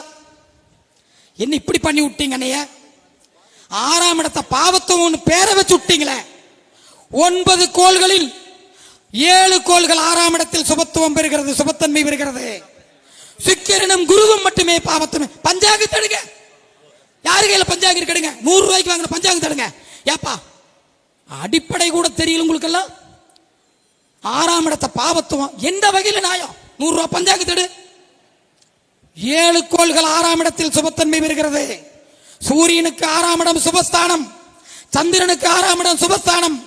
என்ன இப்படி பண்ணி விட்டீங்க? அண்ணைய 6ஆம் இடத்தை பாவத்தை ஒன்று பேர வச்சு விட்டீங்களே. 9 கோள்களில் 7 கோள்கள் 6ஆம் இடத்தில் சுபத்துவம் பெறுகிறது, சுபத்தன்மை பெறுகிறது. சுக்கிரனும் குருவும் மட்டுமே பாவத்துமே. பஞ்சாங்கத்தை எடுங்க. யாரு கையில பஞ்சாங்கம் எடுங்க? 100 ரூபாய்க்கு வாங்கின பஞ்சாங்கத்தை எடுங்க. ஏப்பா அடிப்படை கூட தெரியல உங்களுக்கு எல்லாம். 6ஆம் இடத்தை பாவத்துவம் எந்த வகையில நியாயம்? 100 ரூபாய் பஞ்சாங்கத்தை எடு. 7 கோள்கள் 6ஆம் இடத்தில் சுபத்தன்மை பெறுகிறது. சூரியனுக்கு 6ஆம் இடம் சுபஸ்தானம், சந்திரனுக்கு 6ஆம் இடம் சுபஸ்தானம்,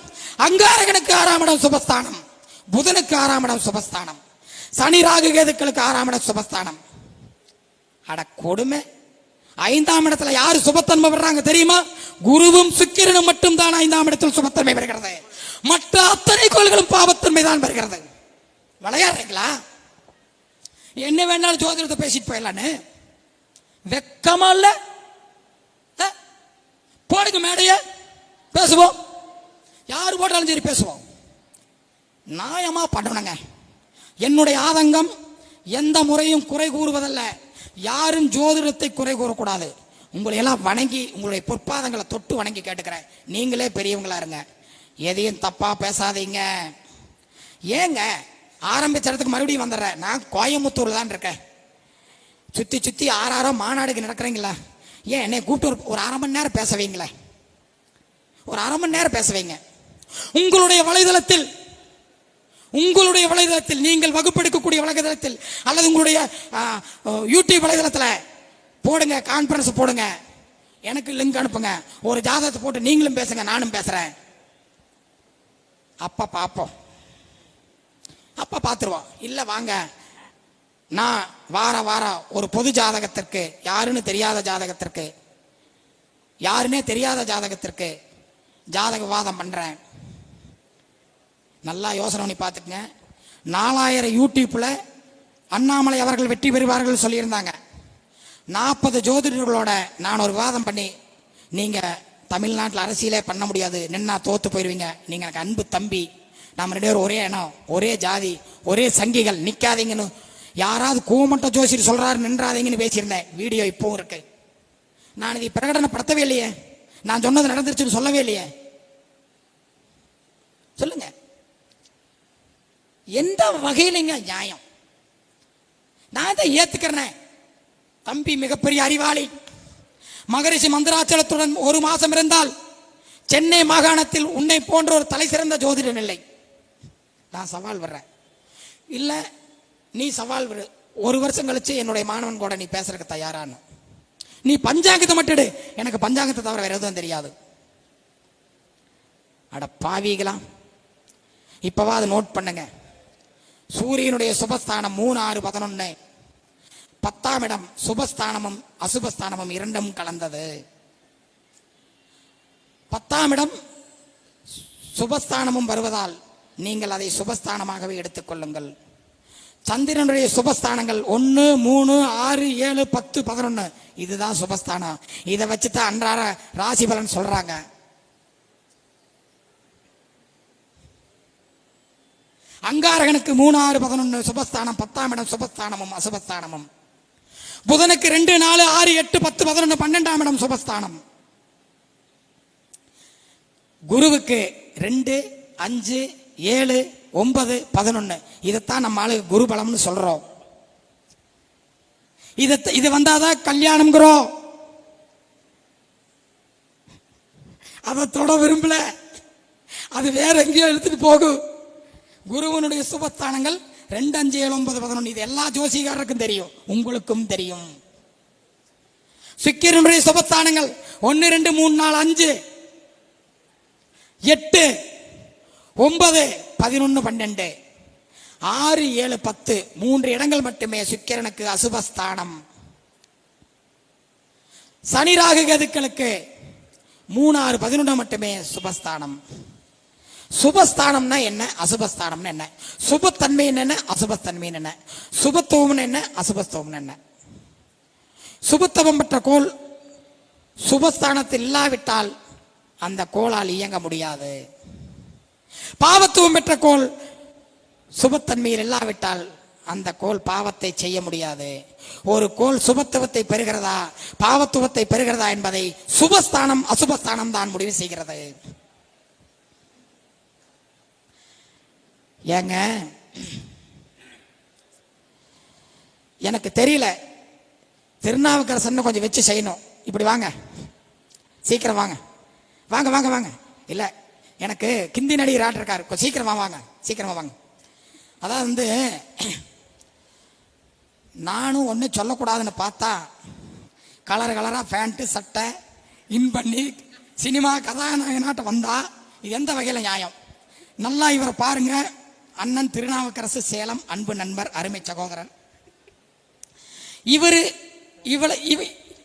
அங்காரகனுக்கு 6ஆம் இடம் சுபஸ்தானம், புதனுக்கு 6ஆம் இடம் சுபஸ்தானம், சனி ராகு கேதுக்களுக்கு 6ஆம் இடம் சுபஸ்தானம். அட கொடுமை. 5ஆம் இடத்துல யாரு சுபத்தன்மை பெறாங்க தெரியுமா? குருவும் சுக்கிரனும் மட்டும் தான் 5ஆம் இடத்தில் சுபத்தன்மை பெறுகிறது. மற்ற அத்தனை கோள்களும் பாவத்தன்மை தான் பெறுகிறது. விளையாடுறீங்களா? என்ன வேணாலும் ஜோதிடத்தை பேசிட்டு போயிடலான்னு வெக்கமா இல்ல? போடுங்க மேடைய, பேசுவோம். யாரு போட்டாலும் சரி பேசுவோம். நியாயமா பண்ணணுங்க. என்னுடைய ஆதங்கம் எந்த முறையும் குறை கூறுவதல்ல. யாரும் ஜோதிடத்தை குறை கூறக்கூடாது. உங்களை எல்லாம் வணங்கி உங்களுடைய பொற்பாதங்களை தொட்டு வணங்கி கேட்டுக்கிறேன். நீங்களே பெரியவங்களா இருங்க, எதையும் தப்பா பேசாதீங்க. ஏங்க ஆரம்பிச்ச இடத்துக்கு மறுபடியும் வந்துடுறேன். நான் கோயம்புத்தூர்ல தான் இருக்கேன். சுத்தி சுத்தி 6 மாநாடுக்கு நடக்கிறீங்களா? ஏன் என்னை கூப்பிட்டு ஒரு 1/2 மணி நேரம் பேச வைங்களேன். ஒரு 1/2 மணி நேரம் பேச வைங்க. உங்களுடைய வலைதளத்தில் நீங்கள் வகுப்பெடுக்கக்கூடிய வலைதளத்தில் அல்லது உங்களுடைய யூடியூப் வலைதளத்தில் போடுங்க, கான்பரன்ஸ் போடுங்க, எனக்கு லிங்க் அனுப்புங்க. ஒரு ஜாதகத்தை போட்டு நீங்களும் பேசுங்க, நானும் பேசுறேன். அப்ப பார்ப்போம், அப்ப பார்த்துருவோம். இல்ல வாங்க, நான் வாரம் ஒரு பொது ஜாதகத்திற்கு, யாருன்னே தெரியாத ஜாதகத்திற்கு ஜாதக வாதம் பண்றேன். நல்லா யோசனை பண்ணி பார்த்துக்குங்க. 4000 யூடியூப்ல அண்ணாமலை அவர்கள் வெற்றி பெறுவார்கள் சொல்லியிருந்தாங்க. 40 ஜோதிடர்களோட நான் ஒரு விவாதம் பண்ணி, நீங்க தமிழ்நாட்டில் அரசியலே பண்ண முடியாது, நின்னா தோத்து போயிருவீங்க, நீங்க எனக்கு அன்பு தம்பி, நம்ம 2 பேரும் ஒரே இனம், ஒரே ஜாதி, ஒரே சங்கிகள், நிக்காதீங்கன்னு யாராவது கூமட்ட ஜோசியர் சொல்றாரு நின்றாதீங்கன்னு பேசியிருந்தேன். வீடியோ இப்பவும் இருக்கு. நான் இதை பிரகடனப்படுத்தவே இல்லையே, நான் சொன்னது நடந்துருச்சுன்னு சொல்லவே இல்லையே. சொல்லுங்க, எந்த வகையிலங்க நியாயம்? நான் இதை ஏத்துக்கிறேன். தம்பி மிகப்பெரிய அறிவாளி, மகரிஷி மந்திராச்சலத்துடன் 1 மாசம் இருந்தால் சென்னை மாகாணத்தில் உன்னை போன்ற ஒரு தலை சிறந்த ஜோதிடன் இல்லை. நான் சவால் வர்றேன். இல்ல நீ சவால் விடு, 1 வருஷம் கழிச்சு என்னுடைய மாணவன் கூட நீ பேசுறதுக்கு தயாரான்னு. நீ பஞ்சாங்கத்தை மட்டும் எடு, எனக்கு பஞ்சாங்கத்தை தவிர வேற எதுவும் தெரியாது. அட பாவிகளா, இப்பவா அதை நோட் பண்ணுங்க. சூரியனுடைய சுபஸ்தானம் 3, 6, 11. 10ஆம் இடம் சுபஸ்தானமும் அசுபஸ்தானமும் இரண்டும் கலந்தது. 10ஆம் இடம் சுபஸ்தானமும் வருவதால் நீங்கள் அதை சுபஸ்தானமாகவே எடுத்துக்கொள்ளுங்கள். சந்திரனுடைய சுபஸ்தானங்கள் 1, 3, 6, 7, 10, 11 இதுதான் சுபஸ்தானம். இதை வச்சுதான் அன்றாட ராசி பலன் சொல்றாங்க. அங்காரகனுக்கு 3, 6, 11 சுபஸ்தானம், 10ஆம் இடம் சுபஸ்தானமும் அசுபஸ்தானமும். புதனுக்கு 2, 4, 6, 8, 10, 11 12ஆம் இடம் சுபஸ்தானம். குருவுக்கு 2, 5, 7, 9, 11 இதைத்தான் நம்ம ஆளு குரு பலம்னு சொல்றோம். இது வந்தாதான் கல்யாணம்ங்கிறோம். அதை தொட விரும்பல, அது வேற எங்கேயோ எடுத்துட்டு போகும். குருவனுடைய சுபஸ்தானங்கள் 2, 5, 7, 9, 11 இது எல்லா ஜோசிகாரருக்கும் தெரியும், உங்களுக்கும் தெரியும். சுக்கிரனுடைய சுபஸ்தானங்கள் 1, 2, 3, 4, 5, 8, 9, 11, 12, 6, 7, 10 3 இடங்கள் மட்டுமே சுக்கிரனுக்கு அசுபஸ்தானம். சனி ராகு கேதுக்களுக்கு 3, 6, 11 மட்டுமே சுபஸ்தானம். சுபஸ்தானம்னா என்ன, அசுபஸ்தானம்னா என்ன, சுபத்தன்மை என்ன, அசுபத்தன்மை என்ன, சுபத்துவம் என்ன, அசுபத்துவம் என்ன. சுபத்துவம் பெற்ற கோள் சுபஸ்தானத்தில் இல்லாவிட்டால் அந்த கோளால் இயங்க முடியாது. பாவத்துவம் பெற்ற கோள் சுபத்தன்மையில் இல்லாவிட்டால் அந்த கோள் பாவத்தை செய்ய முடியாது. ஒரு கோள் சுபத்துவத்தை பெறுகிறதா பாவத்துவத்தை பெறுகிறதா என்பதை சுபஸ்தானம் அசுபஸ்தானம் தான் முடிவு செய்கிறது. ஏங்க எனக்கு தெரியல, திருநாவுக்கரசன் கொஞ்சம் வச்சு செய்யணும். இப்படி வாங்க, சீக்கிரம் வாங்க வாங்க வாங்க வாங்க. இல்ல எனக்கு கிந்தி நடிகர் ஆட் இருக்காரு, சீக்கிரமா வாங்க சீக்கிரமா வாங்க. அதாவது நானும் ஒன்றும் சொல்லக்கூடாதுன்னு பார்த்தா கலர் கலரா பேண்ட்டு சட்டை இன் பண்ணி சினிமா கதாநாயகனாட்ட வந்தா இது எந்த வகையில் நியாயம்? நல்லா இவரை பாருங்க, அண்ணன் திருநாவுக்கரசு சேலம் அன்பு நண்பர் அருமை சகோதரர்.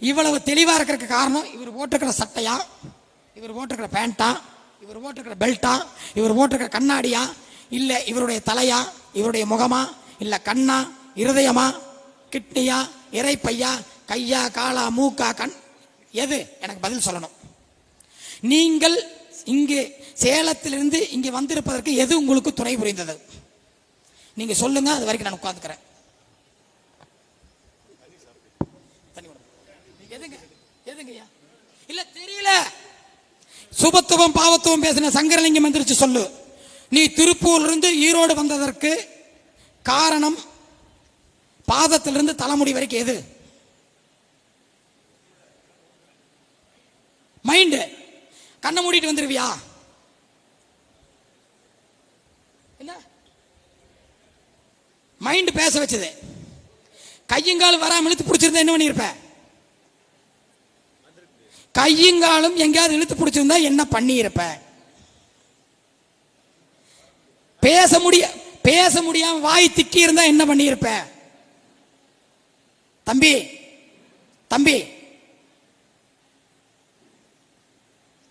இவ்வளவு தெளிவா இருக்கிறதுக்கு காரணம் இவர் போட்டிருக்கிற சட்டையா, இவர் போட்டிருக்கிற பேண்டா, இவர் போட்டிருக்கிற பெல்ட்டா, இவர் போட்டிருக்கிற கண்ணாடியா, இல்ல இவருடைய தலையா, இவருடைய முகமா, இல்ல கண்ணா, இருதயமா, கிட்னியா, இறைப்பையா, கையா, காலா, மூக்கா, கண், எது? எனக்கு பதில் சொல்லணும். நீங்கள் இங்கு சேலத்திலிருந்து இங்க வந்திருப்பதற்கு எது உங்களுக்கு துணை புரிந்தது? நீங்க சொல்லுங்க, அது வரைக்கும் நான் உட்கார்ந்துக்கிறேன். எதுங்கய்யா? இல்ல தெரியல. சுபத்துவம் பாவத்துவம் பேசின சங்கரலிங்கம் எந்திரிச்சு சொல்லு. நீ திருப்பூர்ல இருந்து ஈரோடு வந்ததற்கு காரணம் பாதத்திலிருந்து தலைமுடி வரைக்கும் எது? மைண்ட். கண்ணை மூடிட்டு வந்துருவியா? என்ன மைண்ட் பேச வச்சது? கையங்காலும் வராம இழுத்து பிடிச்சிருந்தா என்ன பண்ணிருப்ப? கையங்காலும் எங்கேயாவது இழுத்து பிடிச்சிருந்தா என்ன பண்ணி இருப்ப? பேச முடியாம வாய் திக்கி இருந்தா என்ன பண்ணி இருப்ப? தம்பி தம்பி,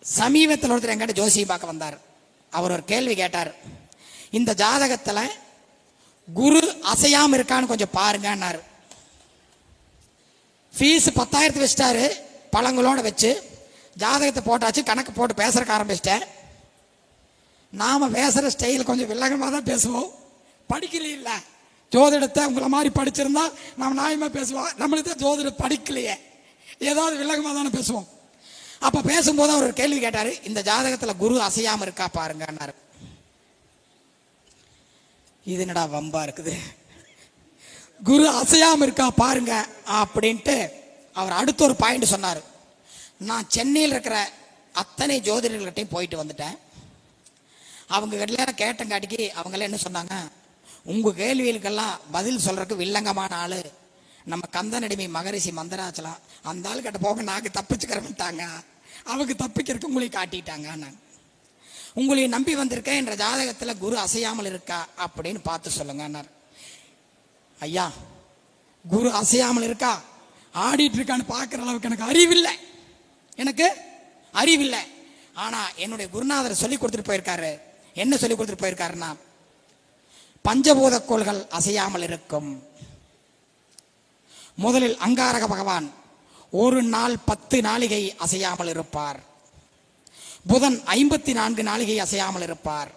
சமீபத்தில் ஒருத்தர் எங்கிட்ட ஜோசியை பார்க்க வந்தார். அவர் ஒரு கேள்வி கேட்டார். இந்த ஜாதகத்துல குரு அசையாம இருக்கான்னு கொஞ்சம் பாருங்கன்னாரு. ஃபீஸ் 10,000 வச்சிட்டாரு, பழங்களோட வச்சு ஜாதகத்தை போட்டாச்சு, கணக்கு போட்டு பேசுறக்க ஆரம்பிச்சிட்டேன். நாம பேசுற ஸ்டைல் கொஞ்சம் வில்லங்கமா தான் பேசுவோம். படிக்கலையே இல்ல ஜோதிடத்தை உங்களை மாதிரி படிச்சிருந்தா நம்ம நியாயமா பேசுவோம். நம்மளுக்கு ஜோதிடம் படிக்கலையே, ஏதாவது வில்லங்கமா தானே பேசுவோம். அப்ப பேசும்போது அவர் ஒரு கேள்வி கேட்டாரு, இந்த ஜாதகத்துல குரு அசையாம இருக்கா பாருங்கன்னாரு. இது என்னடா வம்பா இருக்குது, குரு அசையாம இருக்கா பாருங்க அப்படின்ட்டு அவர் அடுத்த ஒரு பாயிண்ட் சொன்னார். நான் சென்னையில் இருக்கிற அத்தனை ஜோதிடர்கள்ட்டையும் போயிட்டு வந்துட்டேன். அவங்க கிட்ட கேட்டங்காட்டிக்கு அவங்க என்ன சொன்னாங்க, உங்க கேள்விகளுக்கெல்லாம் பதில் சொல்றதுக்கு வில்லங்கமான ஆளு நம்ம கந்தனடிமை மகரிஷி மந்தராச்சலம். அந்த ஆளு கிட்ட போக நாக்கு தப்பிச்சுக்கிறேன்ட்டாங்க, அவங்க தப்பிக்கிறதுக்கு உங்களை காட்டிட்டாங்க. நான் உங்களை நம்பி வந்திருக்கேன், என்ற ஜாதகத்துல குரு அசையாமல் இருக்கா அப்படின்னு பார்த்து சொல்லுங்க. ஐயா குரு அசையாமல் இருக்கா, ஆடிட்டு இருக்கான்னு பார்க்குற அளவுக்கு எனக்கு அறிவில்லை, எனக்கு அறிவில்லை. ஆனா என்னுடைய குருநாதர் சொல்லி கொடுத்துட்டு போயிருக்காரு. என்ன சொல்லி கொடுத்துட்டு போயிருக்காருன்னா, பஞ்சபூத கோள்கள் அசையாமல் இருக்கும். முதலில் அங்காரக பகவான் ஒரு நாள் 10 நாளிகை அசையாமல் இருப்பார். புதன் 54 நாளிகை அசையாமல் இருப்பார்.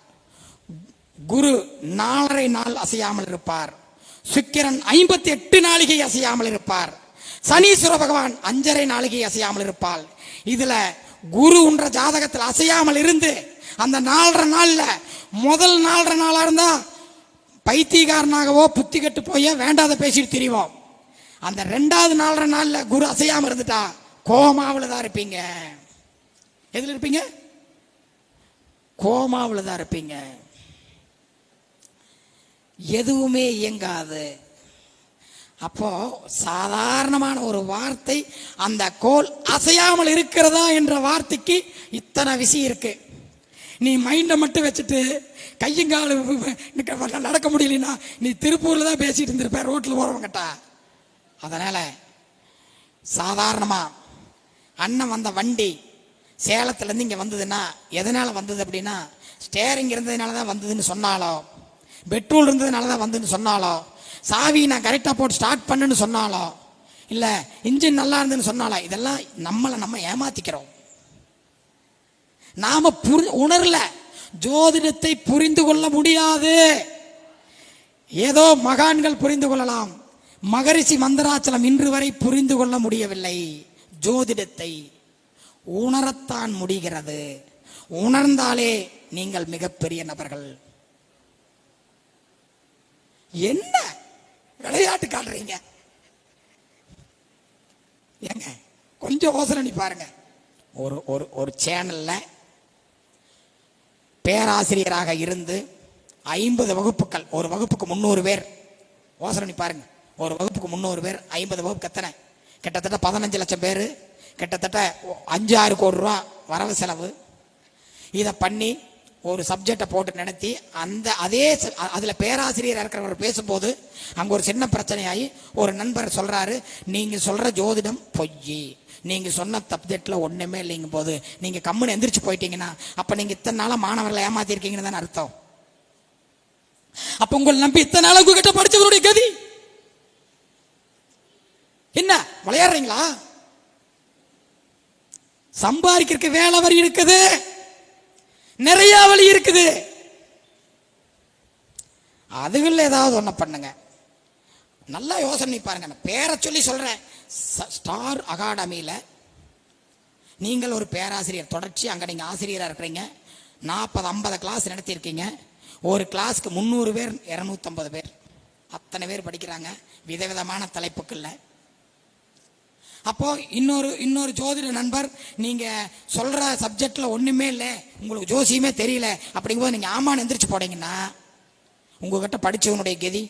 குரு 4.5 நாள் அசையாமல் இருப்பார். சுக்கிரன் 58 நாளிகை அசையாமல் இருப்பார். சனீஸ்வர பகவான் 5.5 நாளிகை அசையாமல் இருப்பார். இதுல குரு என்ற ஜாதகத்தில் அசையாமல் இருந்து அந்த 4.5 நாள்ல முதல் 4.5 நாளா இருந்தா பைத்தியக்காரனாகவோ புத்தி கட்டு போய் வேண்டாத பேசிட்டு திரிவோம். அந்த 2வது 4.5 நாள்ல குரு அசையாம இருந்துட்டா கோமாவில் தான் இருப்பீங்க. எதுல இருப்பீங்க? கோமாவில் தான் இருப்பீங்க. எதுவுமே இயங்காது. அப்போ சாதாரணமான ஒரு வார்த்தை, அந்த கோல் அசையாமல் இருக்கிறதா என்ற வார்த்தைக்கு இத்தனை விஷயம் இருக்கு. நீ மைண்டை மட்டும் வச்சுட்டு கையங்கால நடக்க முடியலன்னா நீ திருப்பூர்ல தான் பேசிட்டு இருந்திருப்ப, ரோட்ல போறவங்கட்டா. அதனால சாதாரணமா அண்ணன் வந்த வண்டி சேலத்துல இருந்து இங்க வந்ததுன்னா எதனால வந்தது அப்படின்னா, ஸ்டேரிங் இருந்ததுனால தான் வந்ததுன்னு சொன்னாலோ, பெட்ரோல் இருந்ததுனால தான் வந்ததுன்னு சொன்னாலோ, சாவி நான் கரெக்டா போட்டு ஸ்டார்ட் பண்ணுன்னு சொன்னாலோ, இல்ல இன்ஜின் நல்லா இருந்துன்னு சொன்னாலோ, இதெல்லாம் நம்ம ஏமாத்திக்கிறோம். நாம உணரல, ஜோதிடத்தை புரிந்து கொள்ள முடியாது. ஏதோ மகான்கள் புரிந்து கொள்ளலாம், மகரிஷி மந்தராச்சலம் இன்று வரை புரிந்து கொள்ள முடியவில்லை. ஜோதிடத்தை உணரத்தான் முடிகிறது. உணர்ந்தாலே நீங்கள் மிகப்பெரிய நபர்கள். என்ன விளையாட்டு காட்டுறீங்க ஏங்க? கொஞ்சம் யோசனை பாருங்க. ஒரு சேனல்ல பேராசிரியராக இருந்து 50 வகுப்புகள், ஒரு வகுப்புக்கு 300 பேர். யோசனை பாருங்க, ஒரு வகுப்புக்கு 300 பேர், 50 வகுப்புக்கு எத்தனை? கிட்டத்தட்ட 15 லட்சம் பேர், கிட்டத்தட்ட 5-6 கோடி ரூபா வரவு செலவு. இதை பண்ணி ஒரு சப்ஜெக்டை போட்டு நடத்தி அதுல பேராசிரியர் இருக்கிறவர் பேசும்போது அங்க ஒரு சின்ன பிரச்சனையாகி ஒரு நண்பர் சொல்றாரு, நீங்க சொல்ற ஜோதிடம் பொய், நீங்க சொன்ன சப்ஜெக்ட்ல ஒண்ணுமே இல்லைங்க போது நீங்க கம்முன்னு எந்திரிச்சு போயிட்டீங்கன்னா அப்ப நீங்க இத்தனை நாளா மாணவர்களை ஏமாத்திருக்கீங்கன்னு தானே அர்த்தம். அப்ப உங்களை நம்பி இத்தனை நாளா உங்ககிட்ட படிச்சவருடைய கதி என்ன? விளையாடுறீங்களா? சம்பாதிக்கிறதுக்கு வேலை வரி இருக்குது, நிறைய வழி இருக்குது. அதுல ஏதாவது ஒண்ணு பண்ணுங்க. நல்லா யோசனை பாருங்க. நான் பேரை சொல்லி சொல்றேன். ஸ்டார் அகாடமியில நீங்கள் ஒரு பேராசிரியர், தொடர்ச்சி அங்க நீங்க ஆசிரியரா இருக்கிறீங்க. 40-50 கிளாஸ் நடத்தியிருக்கீங்க. ஒரு கிளாஸ்க்கு 300 பேர், 250 பேர், அத்தனை பேர் படிக்கிறாங்க விதவிதமான தலைப்புக்குள்ள. அப்போ இன்னொரு ஜோதிட நண்பர், நீங்க சொல்ற சப்ஜெக்ட்ல ஒண்ணுமே இல்லை, உங்களுக்கு ஜோசியமே தெரியல அப்படிங்கும்போது நீங்க ஆமான்னு எந்திரிச்சு போனீங்கன்னா உங்ககிட்ட படிச்சவனுடைய கதி.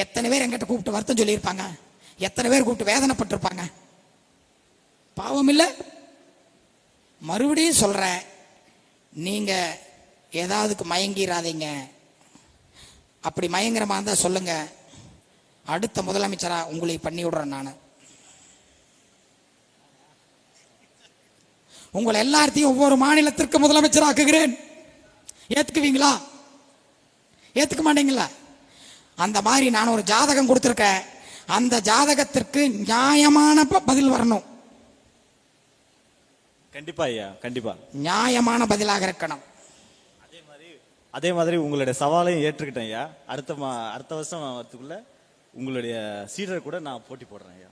எத்தனை பேர் எங்கிட்ட கூப்பிட்டு வருத்தம் சொல்லியிருப்பாங்க, எத்தனை பேர் கூப்பிட்டு வேதனைப்பட்டிருப்பாங்க. பாவம் இல்லை? மறுபடியும் சொல்றேன், நீங்க ஏதாவதுக்கு மயங்கிராதீங்க. அப்படி மயங்கிற மாதிரி தான் சொல்லுங்க, அடுத்த முதலமைச்சரா உங்களை பண்ணி விடுறேன். நான் உங்களை எல்லாத்தையும் ஒவ்வொரு மாநிலத்திற்கு முதலமைச்சர் ஆக்குகிறேன். ஏத்துக்குவீங்களா? ஏத்துக்க மாட்டீங்களா? அந்த மாதிரி நான் ஒரு ஜாதகம் கொடுத்திருக்கேன். அந்த ஜாதகத்திற்கு நியாயமான பதில் வரணும்.
கண்டிப்பா ஐயா, கண்டிப்பா
நியாயமான பதிலாக இருக்கணும்.
அதே மாதிரி உங்களுடைய சவாலையும் ஏற்றுக்கிட்டேன் ஐயா. அடுத்த வருஷம் வரதுக்குள்ள உங்களுடைய சீடர் கூட நான் போட்டி போடுறேன் ஐயா.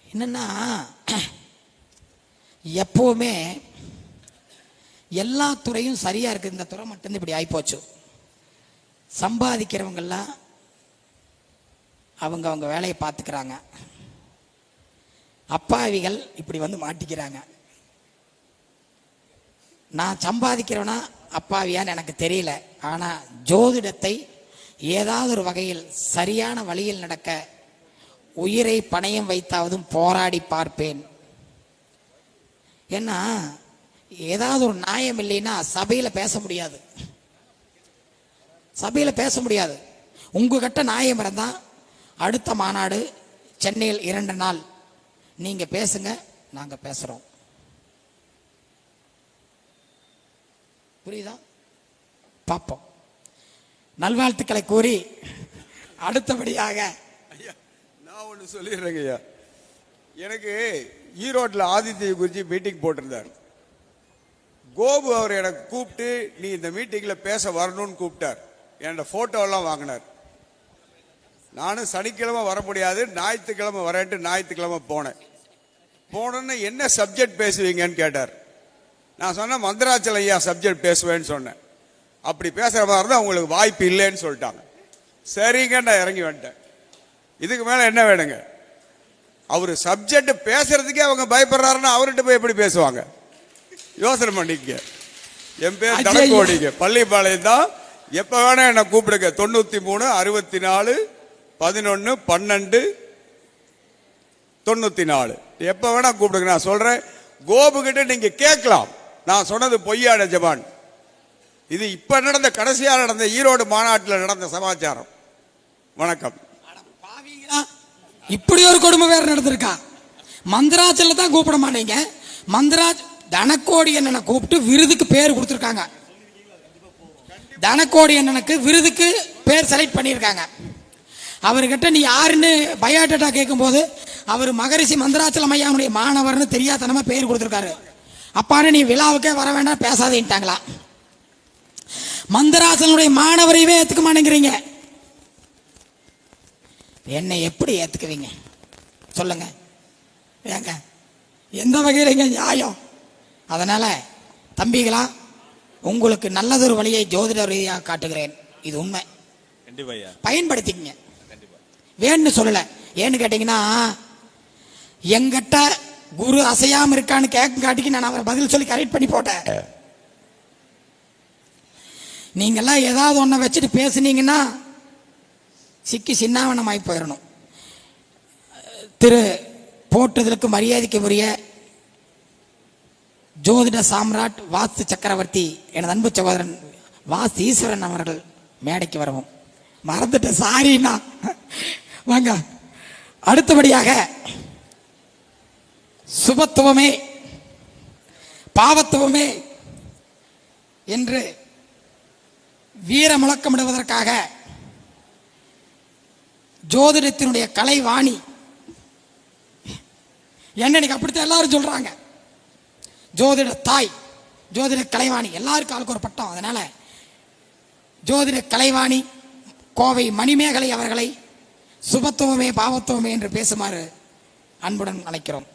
என்னன்னா, எப்பவுமே எல்லா துறையும் சரியா இருக்கு, இந்த துறை மட்டும் இப்படி ஆயிப்போச்சு. சம்பாதிக்கிறவங்கெல்லாம் அவங்க வேலையை பார்த்துக்கிறாங்க, அப்பாவிகள் இப்படி வந்து மாட்டிக்கிறாங்க. நான் சம்பாதிக்கிறவனா அப்பாவியான்னு எனக்கு தெரியல. ஆனா ஜோதிடத்தை ஏதாவது ஒரு வகையில் சரியான வழியில் நடக்க உயிரை பணயம் வைத்தாவதும் போராடி பார்ப்பேன். ஏன்னா ஏதாவது ஒரு நியாயம் இல்லைன்னா சபையில பேச முடியாது. சபையில பேச முடியாது. உங்ககிட்ட நியாயம் இருந்தா அடுத்த மாநாடு சென்னையில் 2 நாள் நீங்க பேசுங்க, நாங்க பேசுறோம். புரியுதா? பார்ப்போம். நல்வாழ்த்துக்களை கூறி அடுத்தபடியாக
ஐயா நான் ஒன்று சொல்லிடுறேங்க ஐயா. எனக்கு ஈரோட்டில் ஆதித்ய குறிச்சி மீட்டிங் போட்டிருந்தார். கோபு அவர் எனக்கு கூப்பிட்டு நீ இந்த மீட்டிங்கில் பேச வரணும்னு கூப்பிட்டார். என்னோட ஃபோட்டோவெல்லாம் வாங்கினார். நானும் சனிக்கிழமை வர முடியாது, ஞாயிற்றுக்கிழமை வரேன்ட்டு ஞாயிற்றுக்கிழமை போனேன்னு என்ன சப்ஜெக்ட் பேசுவீங்கன்னு கேட்டார். நான் சொன்னேன் மந்திராச்சலம் ஐயா சப்ஜெக்ட் பேசுவேன்னு சொன்னேன். அப்படி பேசுகிற மாதிரி இருந்தால் உங்களுக்கு வாய்ப்பு இல்லைன்னு சொல்லிட்டாங்க. சரிங்க, நான் இறங்கி வந்துட்டேன். இதுக்கு மேலே என்ன வேணுங்க? அவர் சப்ஜெக்ட் பேசுறதுக்கே அவங்க பயப்படுறாருன்னா அவர்கிட்ட போய் எப்படி பேசுவாங்க? யோசனை பண்ணிக்க. என் பேர் தனக்கோடிங்க, பள்ளிப்பாளையம் தான். எப்போ வேணா என்னை கூப்பிடுங்க. 93 64 11 12 94 எப்போ வேணா கூப்பிடுங்க. நான் சொல்றேன், கோபு கிட்ட நீங்க கேட்கலாம் நான் சொன்னது பொய்யான ஜபான். இது இப்ப நடந்த கடைசியா நடந்த ஈரோடு மாநாட்டில் நடந்த சமாச்சாரம். வணக்கம்.
இப்படி ஒரு கொடுமை வேற நடந்திருக்கா? மந்திராச்சல தான் கூப்பிட மாட்டீங்க. மந்திராஜ் தனக்கோடி அண்ணனை கூப்பிட்டு விருதுக்கு பேர் கொடுத்துருக்காங்க. தனக்கோடி அண்ணனுக்கு விருதுக்கு பேர் செலக்ட் பண்ணியிருக்காங்க. அவர்கிட்ட நீ யாருன்னு பயோடேட்டா கேட்கும் போது அவர் மகரிஷி மந்திராச்சலம் ஐயாவுடைய மாணவர்னு தெரியாதனமா பேர் கொடுத்துருக்காரு. அப்பான்னு நீ விழாவுக்கே வர வேண்டாம் பேசாதேன்ட்டாங்களா? மந்திராச்சலனுடைய மாணவரையவே ஏத்துக்க மாட்டேங்கிறீங்க. என்னை எப்படி ஏத்துக்குவீங்க சொல்லுங்க? ஏங்க எந்த வகையில் இங்க நியாயம்? அதனால தம்பிகளா, உங்களுக்கு நல்லதொரு வழியை ஜோதிட ரீதியாக காட்டுகிறேன். இது உண்மை, பயன்படுத்திக்கங்க. வேணும்னு சொல்லல. ஏன்னு கேட்டீங்கன்னா, எங்கிட்ட குரு அசையாம இருக்கான்னு கேட்க காட்டிக்கு நான் அவரை பதில் சொல்லி கரெக்ட் பண்ணி போட்டேன். நீங்கெல்லாம் ஏதாவது ஒன்றை வச்சுட்டு பேசுனீங்கன்னா சிக்கி சின்னாவனமாய் போயிடணும். திரு போற்றுதலுக்கு மரியாதைக்கு உரிய ஜோதிட சாம்ராட் வாஸ்து சக்கரவர்த்தி எனது அன்பு சகோதரன் வாஸ்து ஈஸ்வரன் அவர்கள் மேடைக்கு வரவும். மறந்துட்டேன், சாரிண்ணா. வாங்க. அடுத்தபடியாக சுபத்துவமே பாவத்துவமே என்று வீர முழக்கமிடுவதற்காக ஜோதிடத்தினுடைய கலைவாணி என்ன அப்படித்தான் எல்லாரும் சொல்றாங்க. ஜோதிட தாய், ஜோதிட கலைவாணி, எல்லாருக்கும் ஆளுக்கு ஒரு பட்டம். அதனால ஜோதிட கலைவாணி கோவை மணிமேகலை அவர்களை சுபத்துவமே பாவத்துவமே என்று பேசுமாறு அன்புடன் அழைக்கிறோம்.